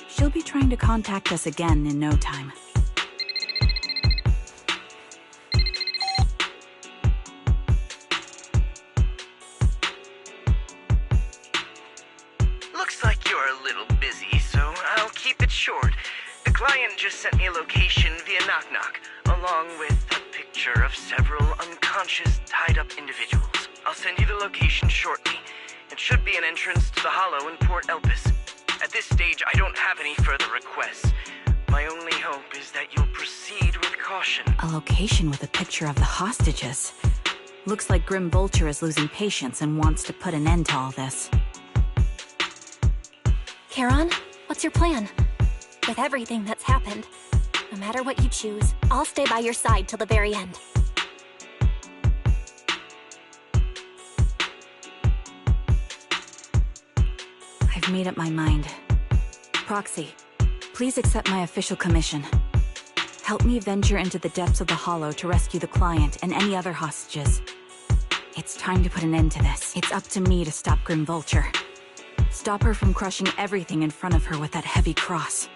S4: she'll be trying to contact us again in no time.
S1: Looks like you're a little busy, so I'll keep it short. The client just sent me a location via Knock Knock, along with a picture picture of several unconscious, tied-up individuals. I'll send you the location shortly. It should be an entrance to the Hollow in Port Elpis. At this stage, I don't have any further requests. My only hope is that you'll proceed with caution.
S4: A location with a picture of the hostages. Looks like Grim Vulture is losing patience and wants to put an end to all this.
S2: Charon, what's your plan? With everything that's happened, no matter what you choose, I'll stay by your side till the very end.
S4: I've made up my mind. Proxy, please accept my official commission. Help me venture into the depths of the Hollow to rescue the client and any other hostages. It's time to put an end to this. It's up to me to stop Grim Vulture. Stop her from crushing everything in front of her with that heavy cross.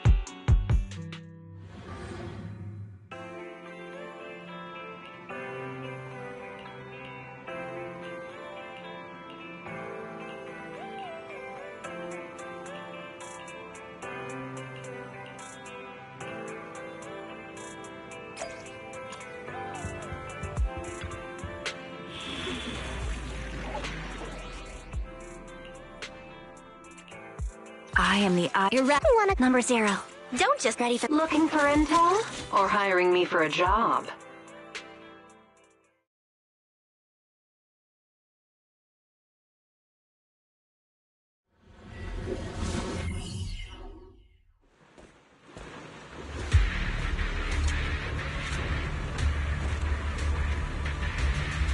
S4: I am the
S2: You're ready. Number 0. Don't just ready for—
S5: Looking for intel? Or hiring me for a job?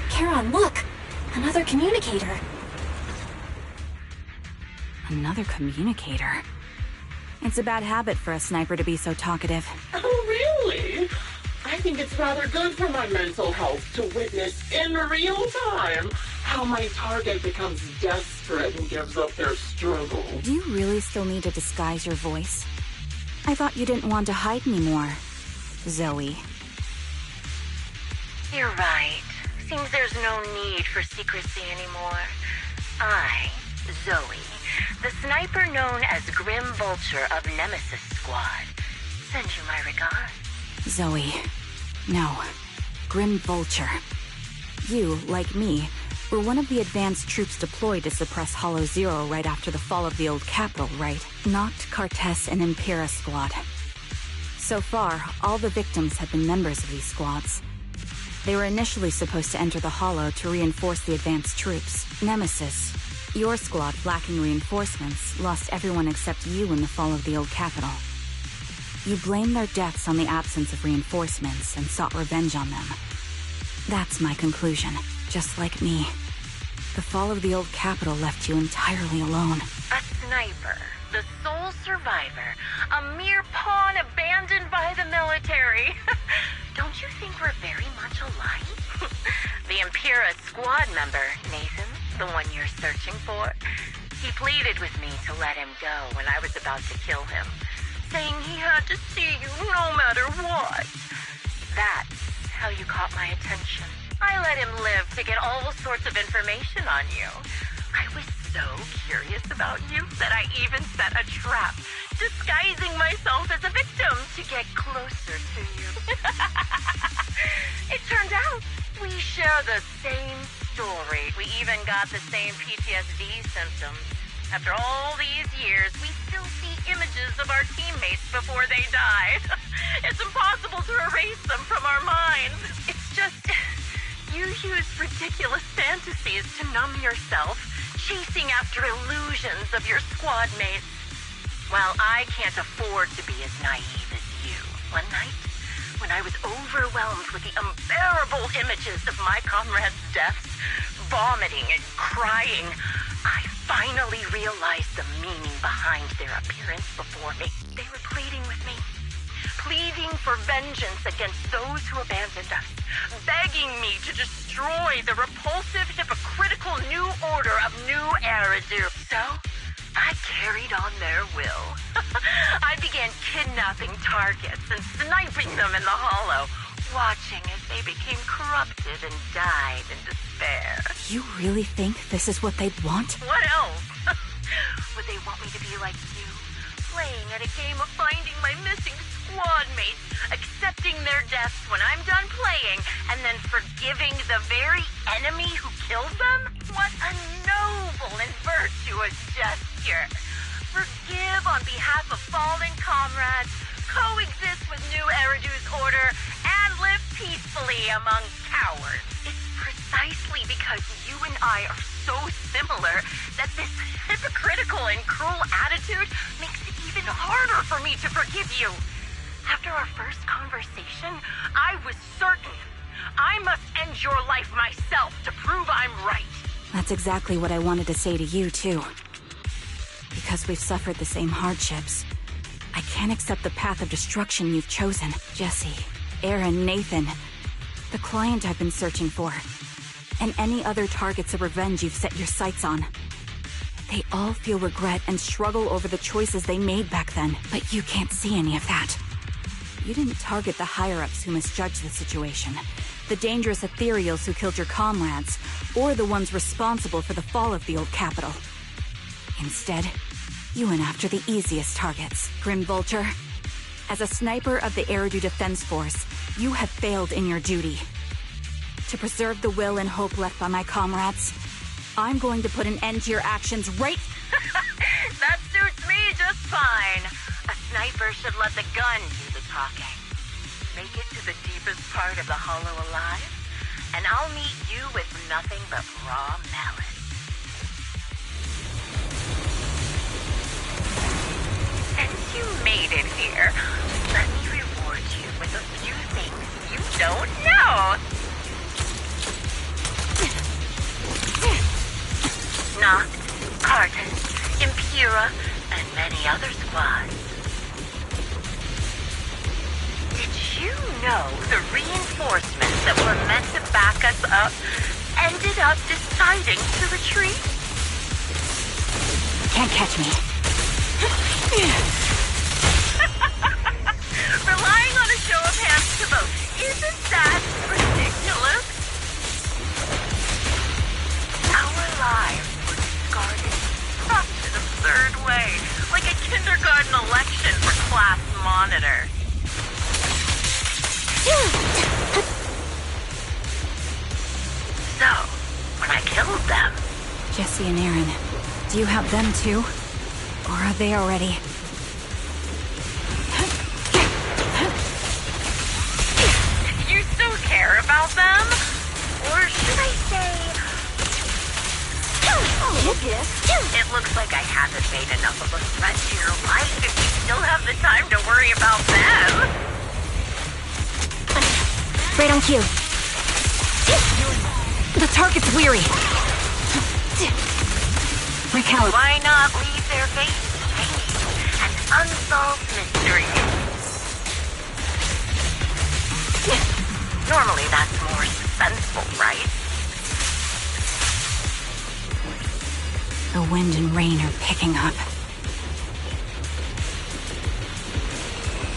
S2: Charon, look! Another communicator.
S4: Another communicator. It's a bad habit for a sniper to be so talkative.
S8: Oh, really? I think it's rather good for my mental health to witness in real time how my target becomes desperate and gives up their struggle.
S4: Do you really still need to disguise your voice? I thought you didn't want to hide anymore, Zoe.
S7: You're right. Seems there's no need for secrecy anymore. I, Zoe, the sniper known as Grim Vulture of Nemesis Squad, send you my regards.
S4: Zoe. No. Grim Vulture. You, like me, were one of the advanced troops deployed to suppress Hollow Zero right after the fall of the old capital, right? Noct, Cartess, and Impera Squad. So far, all the victims have been members of these squads. They were initially supposed to enter the Hollow to reinforce the advanced troops. Nemesis, your squad, lacking reinforcements, lost everyone except you in the fall of the old capital. You blamed their deaths on the absence of reinforcements and sought revenge on them. That's my conclusion. Just like me. The fall of the old capital left you entirely alone.
S7: A sniper, the sole survivor, a mere pawn abandoned by the military. Don't you think we're very much alike? The Impera squad member, Nathan, the one you're searching for, he pleaded with me to let him go when I was about to kill him, saying he had to see you no matter what. That's how you caught my attention. I let him live to get all sorts of information on you. I was so curious about you that I even set a trap, disguising myself as a victim to get closer to you. It turned out we share the same story. We even got the same PTSD symptoms. After all these years, we still see images of our teammates before they die. It's impossible to erase them from our minds. It's just, you use ridiculous fantasies to numb yourself, chasing after illusions of your squad mates. While I can't afford to be as naive as you. One night, when I was overwhelmed with the unbearable images of my comrades' deaths, vomiting and crying, I finally realized the meaning behind their appearance before me. They were pleading with me. Pleading for vengeance against those who abandoned us. Begging me to destroy the repulsive, hypocritical new order of New Eridu. So, I carried on their will. I began kidnapping targets and sniping them in the Hollow, watching as they became corrupted and died in despair.
S4: You really think this is what they'd want?
S7: What else? Would they want me to be like you, playing a
S5: at a game of finding my missing squad mates, accepting their deaths when I'm done playing, and then forgiving the very enemy who killed them? What a noble and virtuous gesture. Forgive on behalf of fallen comrades, coexist with new Eridu's order, and live peacefully among cowards. It's precisely because you and I are so similar that this hypocritical and cruel attitude makes it even harder for me to forgive you. After our first conversation, I was certain I must end your life myself to prove I'm right.
S4: That's exactly what I wanted to say to you, too. Because we've suffered the same hardships, I can't accept the path of destruction you've chosen. Jesse, Aaron, Nathan, the client I've been searching for, and any other targets of revenge you've set your sights on. They all feel regret and struggle over the choices they made back then, but you can't see any of that. You didn't target the higher-ups who misjudged the situation, the dangerous ethereals who killed your comrades, or the ones responsible for the fall of the old capital. Instead, you went after the easiest targets. Grim Vulture, as a sniper of the Eridu Defense Force, you have failed in your duty. To preserve the will and hope left by my comrades, I'm going to put an end to your actions right...
S5: That suits me just fine. A sniper should let the gun do the talking. Make it to the deepest part of the hollow alive, and I'll meet you with nothing but raw melon. Since you made it here, let me reward you with a few things you don't know. Noct, Carton, Impura, and many other squads. Did you know the reinforcements that were meant to back us up ended up deciding to retreat?
S4: Can't catch me.
S5: Relying on a show of hands to vote, isn't that ridiculous? Our lives were discarded in such an absurd way, like a kindergarten election for class monitor. So, when I killed them...
S4: Jesse and Aaron, do you have them too? Or are they already...
S5: You still care about them? Or should I say... It looks like I haven't made enough of a threat to your life if you still have the time to worry about them.
S4: Right on cue. The target's weary. Recalibrate.
S5: Why not leave their faces hanging? An unsolved mystery. Normally that's more suspenseful, right?
S4: The wind and rain are picking up.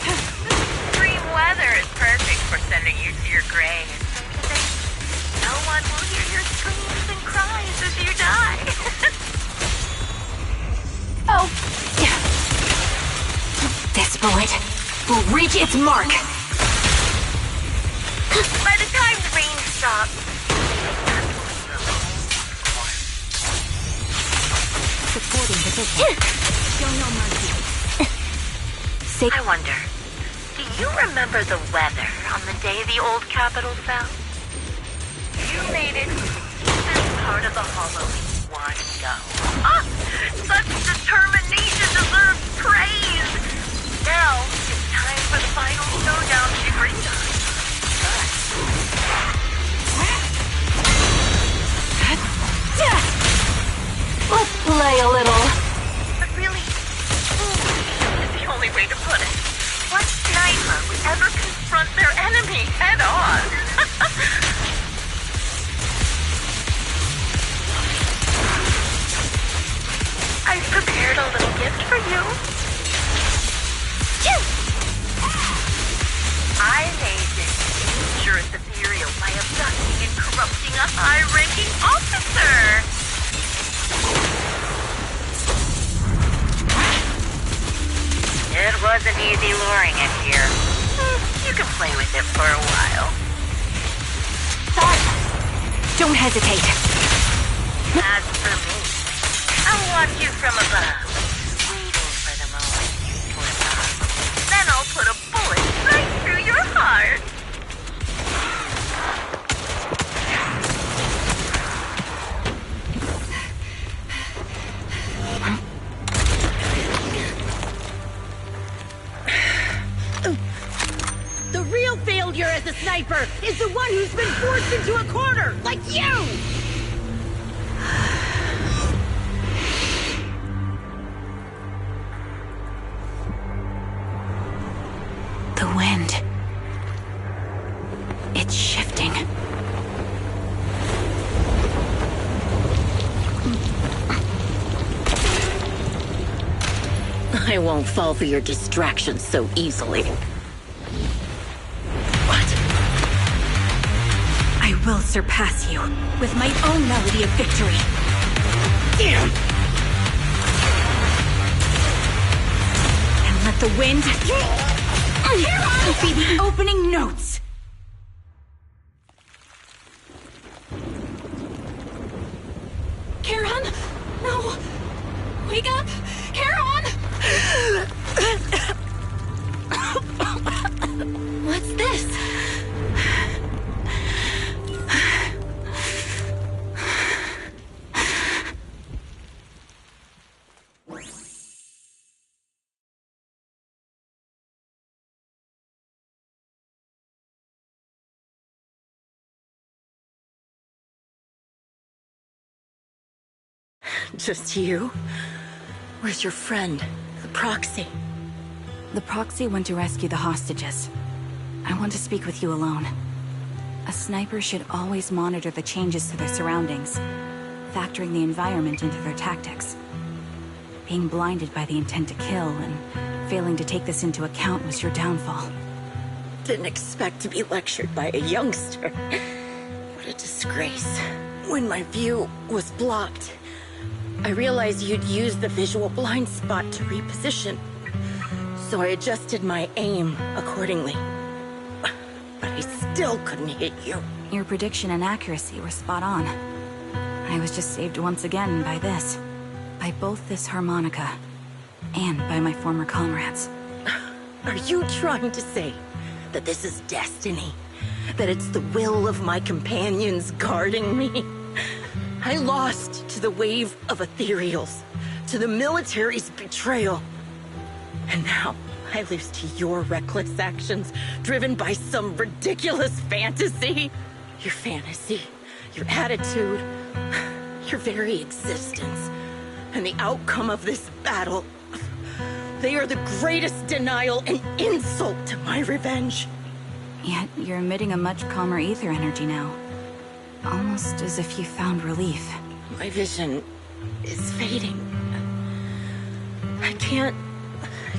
S5: Extreme weather is perfect for sending you to your grave. No one will hear your screams and cries as you die.
S4: Oh! This bullet will reach its mark!
S5: By the time the rain stops,
S4: supporting position. Show no mercy.
S5: I wonder, do you remember the weather on the day the old capital fell? You made it to this part of the hollow in one go. Ah! Such determination deserves praise! Now, it's time for the final showdown to bring us.
S4: Let's play a little.
S5: But really, foolish is the only way to put it. What sniper would ever confront their enemy head on? I've prepared a little gift for you. I made this dangerous ethereal by abducting and corrupting a high-ranking officer. wasn't easy luring it here. You can play with it for a while.
S4: Sorry. Don't hesitate.
S5: As for me, I'll watch you from above, waiting for the moment to erupt. Then I'll put a bullet right through your heart.
S7: The real failure as a sniper is the one who's been forced into a corner, like you!
S4: The wind. It's shifting.
S7: I won't fall for your distractions so easily.
S4: I will surpass you with my own melody of victory.
S7: Damn!
S4: And let the wind be the opening notes.
S2: Charon? No! Wake up! Charon! What's this?
S7: Just you? Where's your friend, the proxy?
S4: The proxy went to rescue the hostages. I want to speak with you alone. A sniper should always monitor the changes to their surroundings, factoring the environment into their tactics. Being blinded by the intent to kill and failing to take this into account was your downfall.
S7: Didn't expect to be lectured by a youngster. What a disgrace. When my view was blocked, I realized you'd used the visual blind spot to reposition. So I adjusted my aim accordingly. But I still couldn't hit you.
S4: Your prediction and accuracy were spot on. I was just saved once again by this. By both this harmonica, and by my former comrades.
S7: Are you trying to say that this is destiny? That it's the will of my companions guarding me? I lost to the wave of ethereals, to the military's betrayal. And now I lose to your reckless actions, driven by some ridiculous fantasy. Your fantasy, your attitude, your very existence, and the outcome of this battle. They are the greatest denial and insult to my revenge.
S4: Yet you're emitting a much calmer ether energy now. Almost as if you found relief.
S7: My vision is fading. I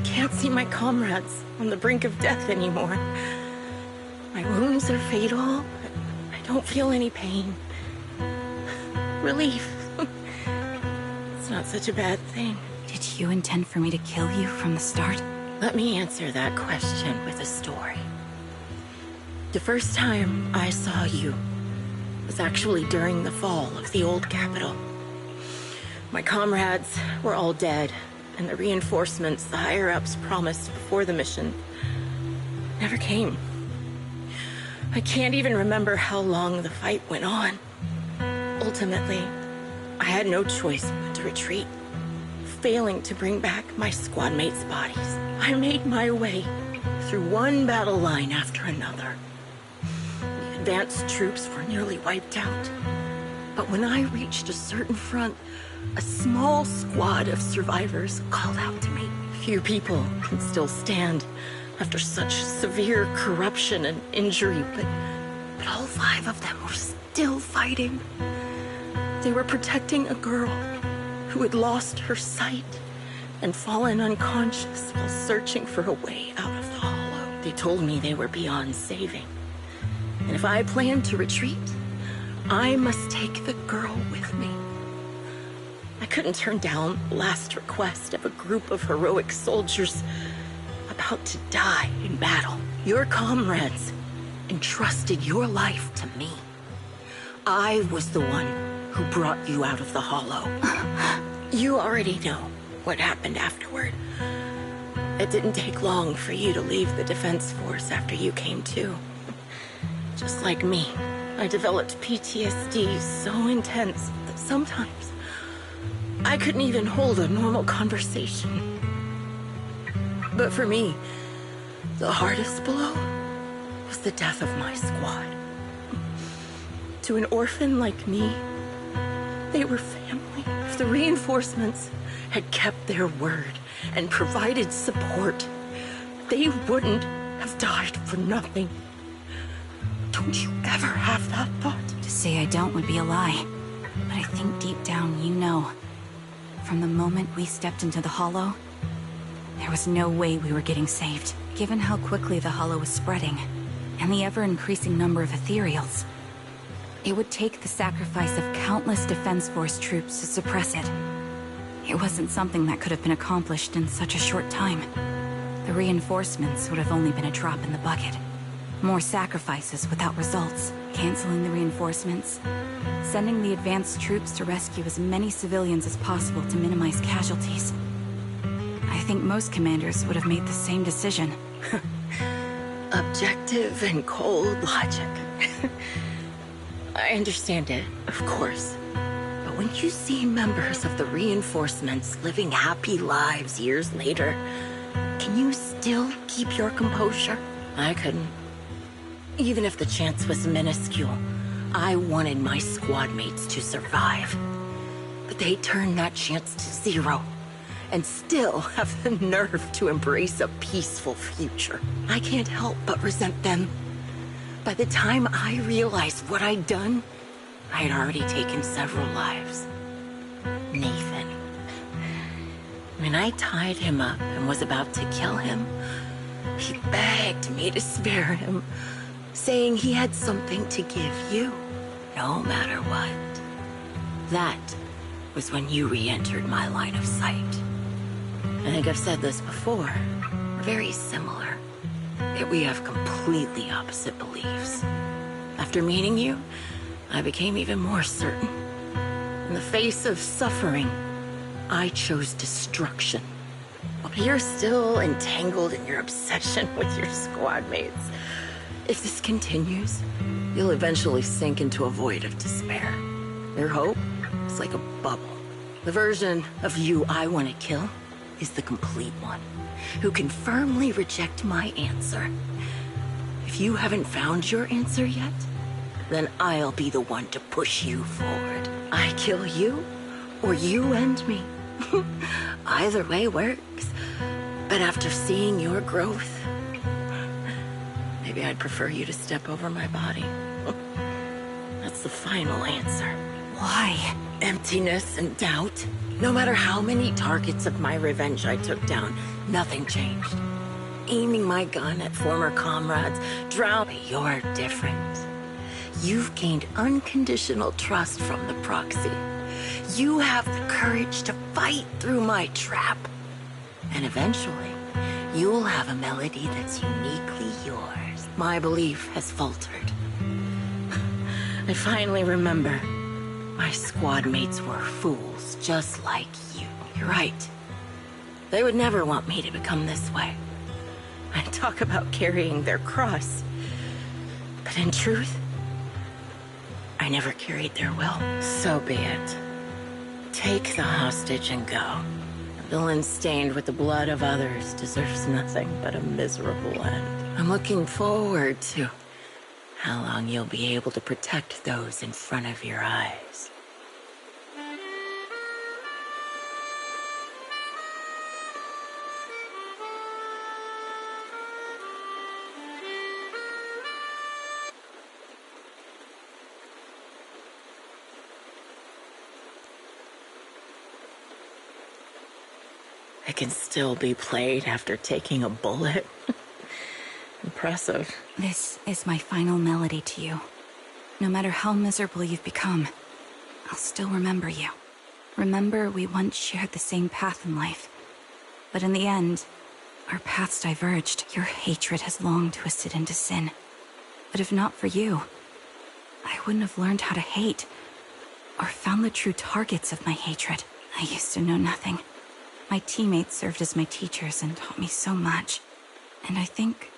S7: can't see my comrades on the brink of death anymore. My wounds are fatal. I don't feel any pain. Relief. It's not such a bad thing.
S4: Did you intend for me to kill you from the start?
S7: Let me answer that question with a story. The first time I saw you was actually during the fall of the old capital. My comrades were all dead, and the reinforcements the higher-ups promised before the mission never came. I can't even remember how long the fight went on. Ultimately, I had no choice but to retreat, failing to bring back my squad mates' bodies. I made my way through one battle line after another. The advanced troops were nearly wiped out. But when I reached a certain front, a small squad of survivors called out to me. Few people can still stand after such severe corruption and injury, but all 5 of them were still fighting. They were protecting a girl who had lost her sight and fallen unconscious while searching for a way out of the hollow. They told me they were beyond saving, and if I planned to retreat, I must take the girl with me. I couldn't turn down the last request of a group of heroic soldiers.
S5: about to die in battle. Your comrades entrusted your life to me. I was the one who brought you out of the Hollow. You already know what happened afterward. It didn't take long for you to leave the Defense Force after you came to. Just like me, I developed PTSD so intense that sometimes I couldn't even hold a normal conversation. But for me, the hardest blow was the death of my squad. To an orphan like me, they were family. If the reinforcements had kept their word and provided support, they wouldn't have died for nothing. Don't you ever have that thought?
S4: To say I don't would be a lie. But I think deep down you know. From the moment we stepped into the Hollow, there was no way we were getting saved. Given how quickly the Hollow was spreading, and the ever-increasing number of ethereals, it would take the sacrifice of countless Defense Force troops to suppress it. It wasn't something that could have been accomplished in such a short time. The reinforcements would have only been a drop in the bucket. More sacrifices without results. Canceling the reinforcements. Sending the advanced troops to rescue as many civilians as possible to minimize casualties. I think most commanders would have made the same decision.
S5: Objective and cold logic. I understand it, of course. But when you see members of the reinforcements living happy lives years later, can you still keep your composure? I couldn't. Even if the chance was minuscule, I wanted my squad mates to survive. But they turned that chance to zero, and still have the nerve to embrace a peaceful future. I can't help but resent them. By the time I realized what I'd done, I had already taken several lives. Nathan. When I tied him up and was about to kill him, he begged me to spare him, saying he had something to give you, no matter what. That was when you re-entered my line of sight. I think I've said this before. We're very similar. Yet we have completely opposite beliefs. After meeting you, I became even more certain. In the face of suffering, I chose destruction. While you're still entangled in your obsession with your squad mates, if this continues, you'll eventually sink into a void of despair. Your hope is like a bubble. The version of you I want to kill is the complete one, who can firmly reject my answer. If you haven't found your answer yet, then I'll be the one to push you forward. I kill you, or you end me. Either way works. But after seeing your growth, maybe I'd prefer you to step over my body. That's the final answer.
S4: Why?
S5: Emptiness and doubt. No matter how many targets of my revenge I took down, nothing changed. Aiming my gun at former comrades, drowning. You're different. You've gained unconditional trust from the proxy. You have the courage to fight through my trap. And eventually, you'll have a melody that's uniquely yours. My belief has faltered. I finally remember. My squad mates were fools, just like you. You're right. They would never want me to become this way. I talk about carrying their cross. But in truth, I never carried their will. So be it. Take the hostage and go. A villain stained with the blood of others deserves nothing but a miserable end. I'm looking forward to how long you'll be able to protect those in front of your eyes. It can still be played after taking a bullet. Impressive.
S4: This is my final melody to you. No matter how miserable you've become, I'll still remember you. Remember we once shared the same path in life. But in the end, Our paths diverged. Your hatred has long twisted into sin. But if not for you, I wouldn't have learned how to hate, or found the true targets of my hatred. I used to know nothing. My teammates served as my teachers and taught me so much. And I think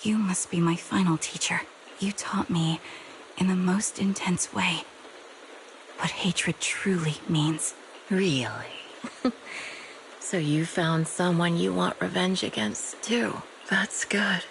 S4: you must be my final teacher. You taught me, in the most intense way, what hatred truly means.
S7: Really? So you found someone you want revenge against, too. That's good.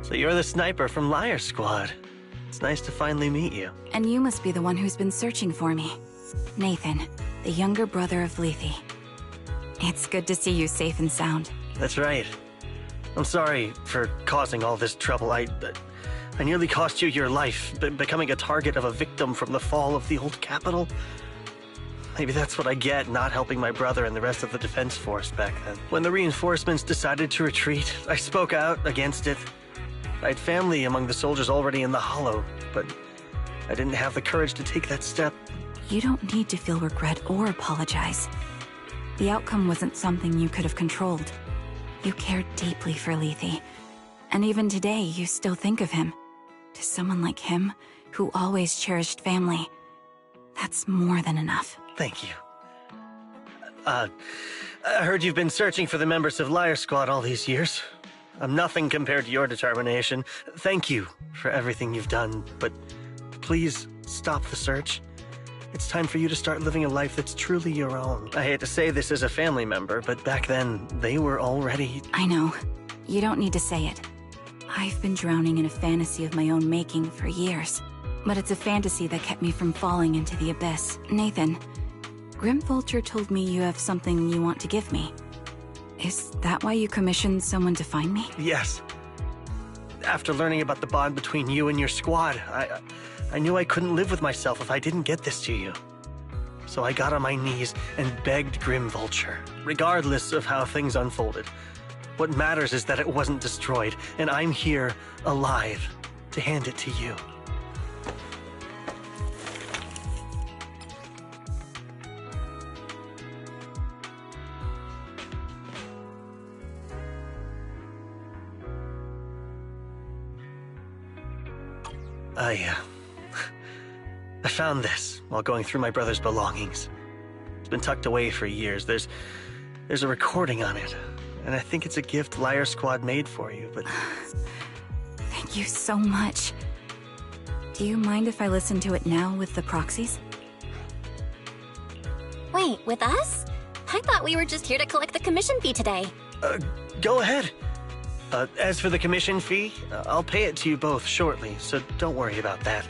S12: So you're the sniper from Liar Squad. It's nice to finally meet you.
S4: And you must be the one who's been searching for me. Nathan, the younger brother of Lethe. It's good to see you safe and sound.
S12: That's right. I'm sorry for causing all this trouble. I nearly cost you your life, becoming a target of a victim from the fall of the old capital. Maybe that's what I get not helping my brother and the rest of the defense force back then. When the reinforcements decided to retreat, I spoke out against it. I had family among the soldiers already in the Hollow, but I didn't have the courage to take that step.
S4: You don't need to feel regret or apologize. The outcome wasn't something you could have controlled. You cared deeply for Lethe, and even today you still think of him. To someone like him, who always cherished family, that's more than enough.
S12: Thank you. I heard you've been searching for the members of Liar Squad all these years. I'm nothing compared to your determination. Thank you for everything you've done, but please stop the search. It's time for you to start living a life that's truly your own. I hate to say this as a family member, but back then, they were already...
S4: I know. You don't need to say it. I've been drowning in a fantasy of my own making for years. But it's a fantasy that kept me from falling into the abyss. Nathan, Grim Vulture told me you have something you want to give me. Is that why you commissioned someone to find me?
S12: Yes. After learning about the bond between you and your squad, I knew I couldn't live with myself if I didn't get this to you. So I got on my knees and begged Grim Vulture. Regardless of how things unfolded, what matters is that it wasn't destroyed, and I'm here, alive, to hand it to you. I found this while going through my brother's belongings. It's been tucked away for years. There's a recording on it, and I think it's a gift Liar Squad made for you, but...
S4: Thank you so much. Do you mind if I listen to it now with the proxies?
S2: Wait, with us? I thought we were just here to collect the commission fee today.
S12: Go ahead. As for the commission fee, I'll pay it to you both shortly, so don't worry about that.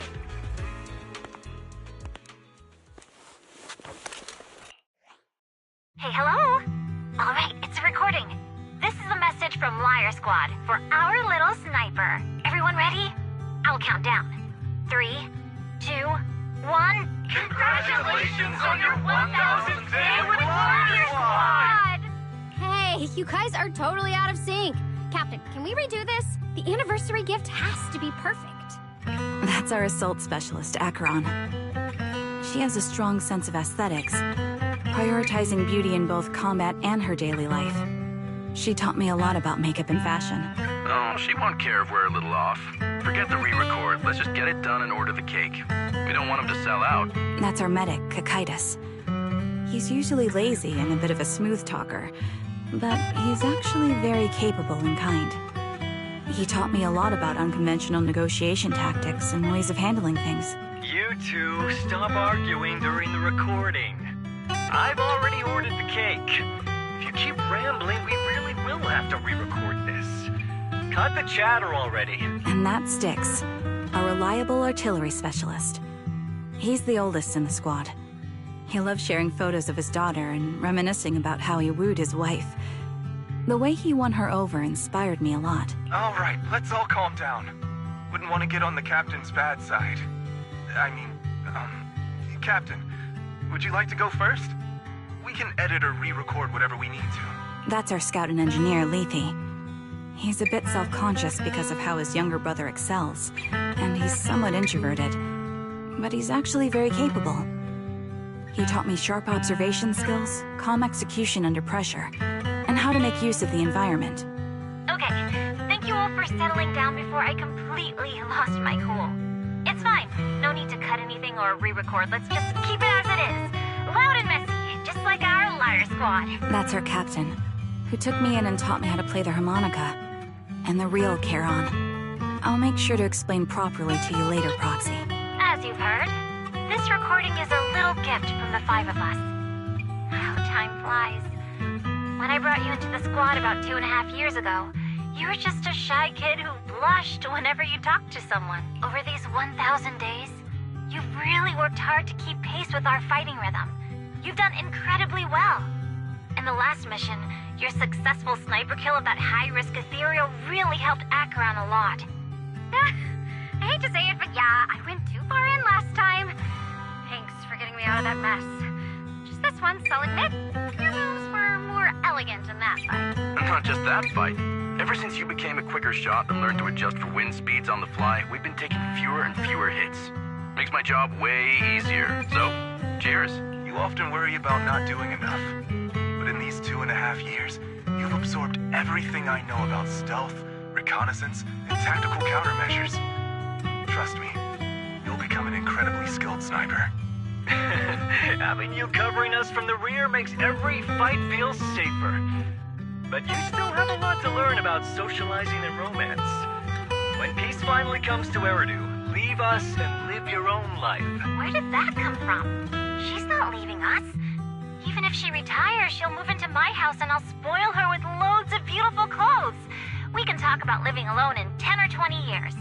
S13: Hey, hello? All right, it's a recording. This is a message from Liar Squad for our little sniper.
S2: Ready? I'll count down. 3, 2, 1.
S13: Congratulations on your 1,000th day with Warrior Squad!
S14: Hey, you guys are totally out of sync. Captain, can we redo this? The anniversary gift has to be perfect.
S4: That's our assault specialist, Charon. She has a strong sense of aesthetics, prioritizing beauty in both combat and her daily life. She taught me a lot about makeup and fashion.
S15: Oh, she won't care if we're a little off. Forget the re-record. Let's just get it done and order the cake. We don't want him to sell out.
S4: That's our medic, Kakaitis. He's usually lazy and a bit of a smooth talker, but he's actually very capable and kind. He taught me a lot about unconventional negotiation tactics and ways of handling things.
S16: You two, stop arguing during the recording. I've already ordered the cake. If you keep rambling, we really will have to re-record this. Cut the chatter already.
S4: And that's Styx, a reliable artillery specialist. He's the oldest in the squad. He loves sharing photos of his daughter and reminiscing about how he wooed his wife. The way he won her over inspired me a lot.
S17: All right, let's all calm down. Wouldn't want to get on the captain's bad side. Captain, would you like to go first? We can edit or re-record whatever we need to.
S4: That's our scout and engineer, Lethe. He's a bit self-conscious because of how his younger brother excels, and he's somewhat introverted. But he's actually very capable. He taught me sharp observation skills, calm execution under pressure, and how to make use of the environment.
S2: Okay, thank you all for settling down before I completely lost my cool. It's fine. No need to cut anything or re-record. Let's just keep it as it is. Loud and messy, just like our liar squad.
S4: That's our captain, who took me in and taught me how to play the harmonica. And the real Charon. I'll make sure to explain properly to you later, Proxy.
S2: As you've heard, this recording is a little gift from the 5 of us. How time flies. When I brought you into the squad about 2.5 years ago, you were just a shy kid who blushed whenever you talked to someone. Over these 1,000 days, you've really worked hard to keep pace with our fighting rhythm. You've done incredibly well. In the last mission, your successful sniper kill of that high-risk ethereal really helped Charon a lot. I hate to say it, but yeah, I went too far in last time. Thanks for getting me out of that mess. Just this once, I'll admit, your moves were more elegant in that fight.
S15: And not just that fight. Ever since you became a quicker shot and learned to adjust for wind speeds on the fly, we've been taking fewer and fewer hits. Makes my job way easier. So, cheers.
S17: You often worry about not doing enough. But in these 2.5 years, you've absorbed everything I know about stealth, reconnaissance, and tactical countermeasures. Trust me, you'll become an incredibly skilled sniper.
S16: Having you covering us from the rear makes every fight feel safer. But you still have a lot to learn about socializing and romance. When peace finally comes to Eridu, leave us and live your own life.
S2: Where did that come from? She's not leaving us. Even if she retires, she'll move into my house and I'll spoil her with loads of beautiful clothes. We can talk about living alone in 10 or 20 years.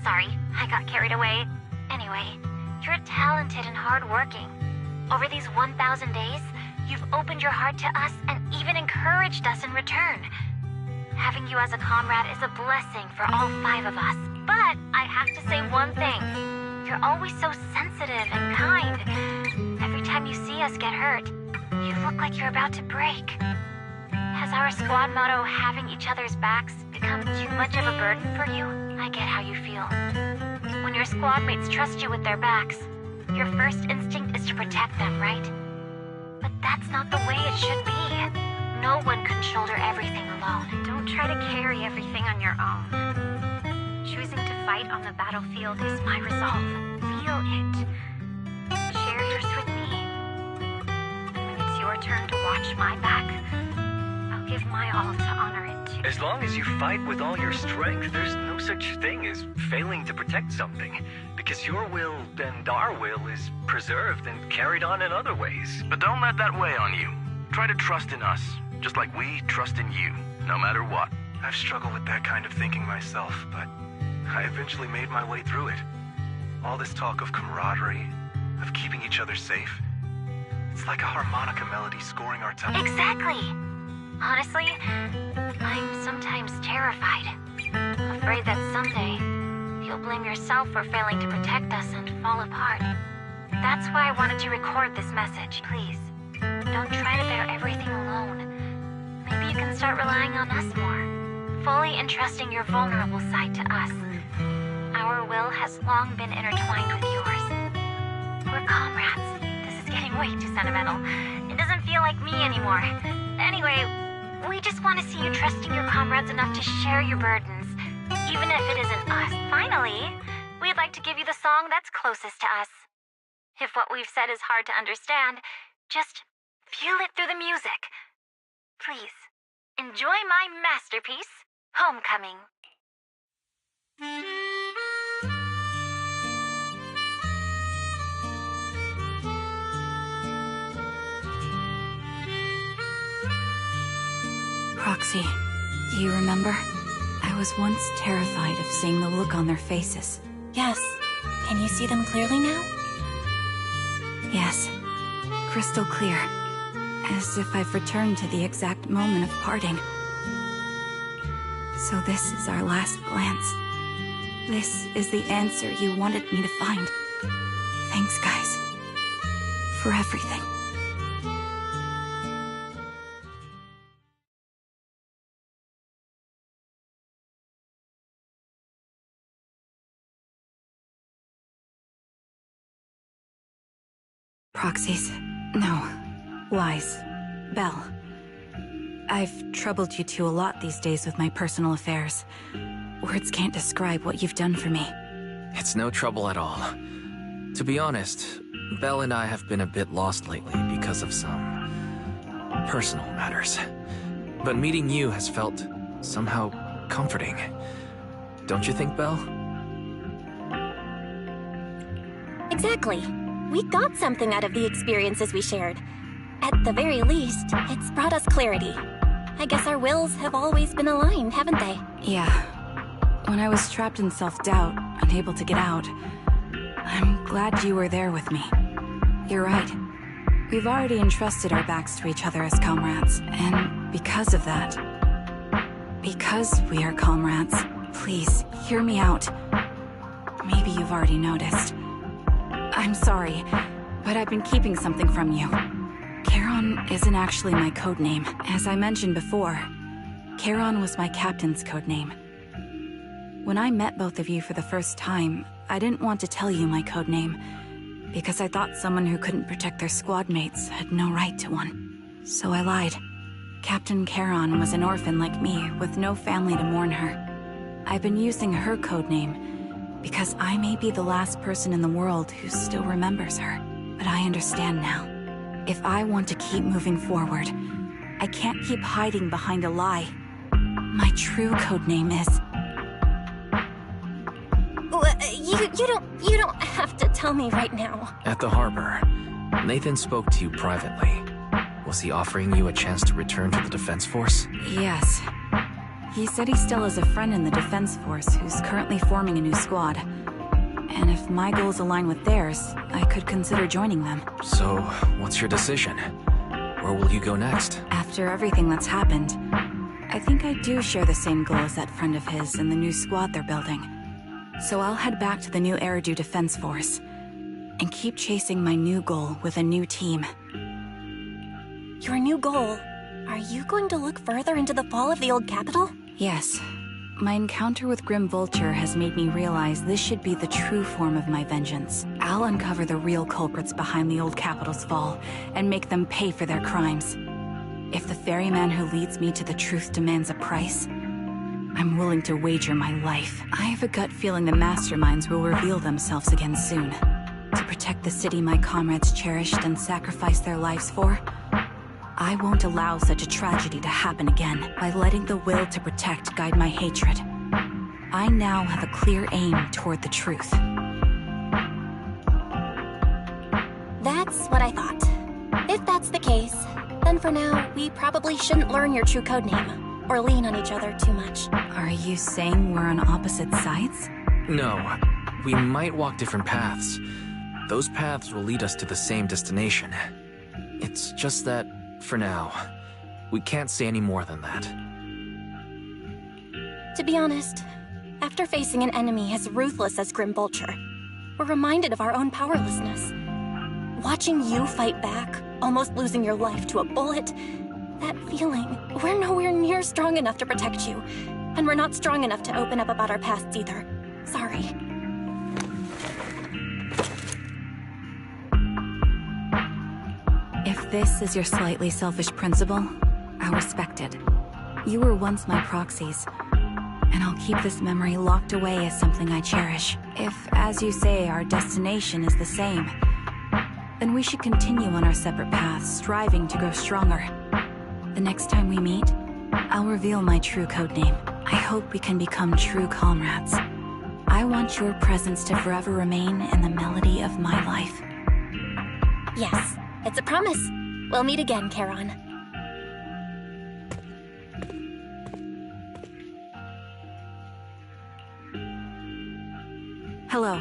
S2: Sorry, I got carried away. Anyway, you're talented and hardworking. Over these 1,000 days, you've opened your heart to us and even encouraged us in return. Having you as a comrade is a blessing for all 5 of us. But I have to say one thing. You're always so sensitive and kind. Every time you see us get hurt, you look like you're about to break. Has our squad motto, having each other's backs, become too much of a burden for you? I get how you feel. When your squad mates trust you with their backs, your first instinct is to protect them, right? But that's not the way it should be. No one can shoulder everything alone. Don't try to carry everything on your own. Choosing to fight on the battlefield is my resolve. Feel it. Share yours with me. And when it's your turn to watch my back, I'll give my all to honor it too.
S16: As long as you fight with all your strength, there's no such thing as failing to protect something. Because your will and our will is preserved and carried on in other ways.
S15: But don't let that weigh on you. Try to trust in us, just like we trust in you, no matter what.
S17: I've struggled with that kind of thinking myself, but I eventually made my way through it. All this talk of camaraderie, of keeping each other safe, it's like a harmonica melody scoring our tempo.
S2: Exactly! Honestly, I'm sometimes terrified of afraid that someday you'll blame yourself for failing to protect us and fall apart. That's why I wanted to record this message. Please, don't try to bear everything alone. Maybe you can start relying on us more, fully entrusting your vulnerable side to us. Our will has long been intertwined with yours. We're comrades. This is getting way too sentimental. It doesn't feel like me anymore. Anyway, we just want to see you trusting your comrades enough to share your burdens, even if it isn't us. Finally, we'd like to give you the song that's closest to us. If what we've said is hard to understand, just feel it through the music. Please, enjoy my masterpiece, Homecoming.
S4: Proxy, do you remember? I was once terrified of seeing the look on their faces.
S2: Yes. Can you see them clearly now?
S4: Yes. Crystal clear. As if I've returned to the exact moment of parting. So this is our last glance. This is the answer you wanted me to find. Thanks, guys. For everything. Proxies. No. Lies. Belle. I've troubled you two a lot these days with my personal affairs. Words can't describe what you've done for me.
S3: It's no trouble at all. To be honest, Belle and I have been a bit lost lately because of some personal matters. But meeting you has felt somehow comforting. Don't you think, Belle?
S2: Exactly. We got something out of the experiences we shared. At the very least, it's brought us clarity. I guess our wills have always been aligned, haven't they?
S4: Yeah. When I was trapped in self-doubt, unable to get out, I'm glad you were there with me. You're right. We've already entrusted our backs to each other as comrades, and because of that, because we are comrades, please, hear me out. Maybe you've already noticed. I'm sorry, but I've been keeping something from you. Charon isn't actually my codename. As I mentioned before, Charon was my captain's codename. When I met both of you for the first time, I didn't want to tell you my codename, because I thought someone who couldn't protect their squad mates had no right to one. So I lied. Captain Charon was an orphan like me, with no family to mourn her. I've been using her codename because I may be the last person in the world who still remembers her. But I understand now. If I want to keep moving forward, I can't keep hiding behind a lie. My true codename is...
S2: You don't have to tell me right now.
S3: At the harbor, Nathan spoke to you privately. Was he offering you a chance to return to the Defense Force?
S4: Yes. He said he still has a friend in the Defense Force who's currently forming a new squad. And if my goals align with theirs, I could consider joining them.
S3: So, what's your decision? Where will you go next?
S4: After everything that's happened, I think I do share the same goal as that friend of his in the new squad they're building. So I'll head back to the new Eridu Defense Force and keep chasing my new goal with a new team.
S2: Your new goal? Are you going to look further into the fall of the old capital?
S4: Yes. My encounter with Grim Vulture has made me realize this should be the true form of my vengeance. I'll uncover the real culprits behind the old capital's fall and make them pay for their crimes. If the ferryman who leads me to the truth demands a price, I'm willing to wager my life. I have a gut feeling the masterminds will reveal themselves again soon. To protect the city my comrades cherished and sacrificed their lives for, I won't allow such a tragedy to happen again. By letting the will to protect guide my hatred, I now have a clear aim toward the truth.
S2: That's what I thought. If that's the case, then for now, we probably shouldn't learn your true codename, or lean on each other too much.
S4: Are you saying we're on opposite sides?
S3: No. We might walk different paths. Those paths will lead us to the same destination. It's just that, for now, we can't say any more than that.
S2: To be honest, After facing an enemy as ruthless as Grim Vulture, we're reminded of our own powerlessness. Watching you fight back, almost losing your life to a bullet, that feeling, we're nowhere near strong enough to protect you. And we're not strong enough to open up about our pasts either. Sorry.
S4: If this is your slightly selfish principle, I'll respect it. You were once my proxies, and I'll keep this memory locked away as something I cherish. If, as you say, our destination is the same, then we should continue on our separate paths, striving to grow stronger. The next time we meet, I'll reveal my true codename. I hope we can become true comrades. I want your presence to forever remain in the melody of my life.
S2: Yes, it's a promise. We'll meet again, Charon.
S4: Hello.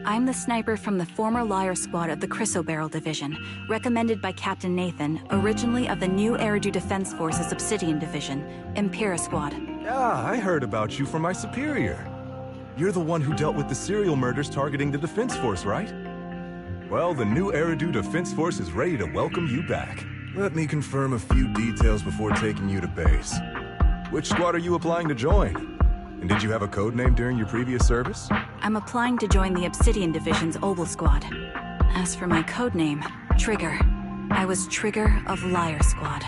S4: I'm the sniper from the former Liar Squad of the Chrysoberyl Division, recommended by Captain Nathan, originally of the new Eridu Defense Force's Obsidian Division, Impera Squad.
S18: Ah, I heard about you from my superior. You're the one who dealt with the serial murders targeting the Defense Force, right? Well, the new Eridu Defense Force is ready to welcome you back. Let me confirm a few details before taking you to base. Which squad are you applying to join? And did you have a code name during your previous service?
S4: I'm applying to join the Obsidian Division's Oval Squad. As for my codename, Trigger, I was Trigger of Liar Squad.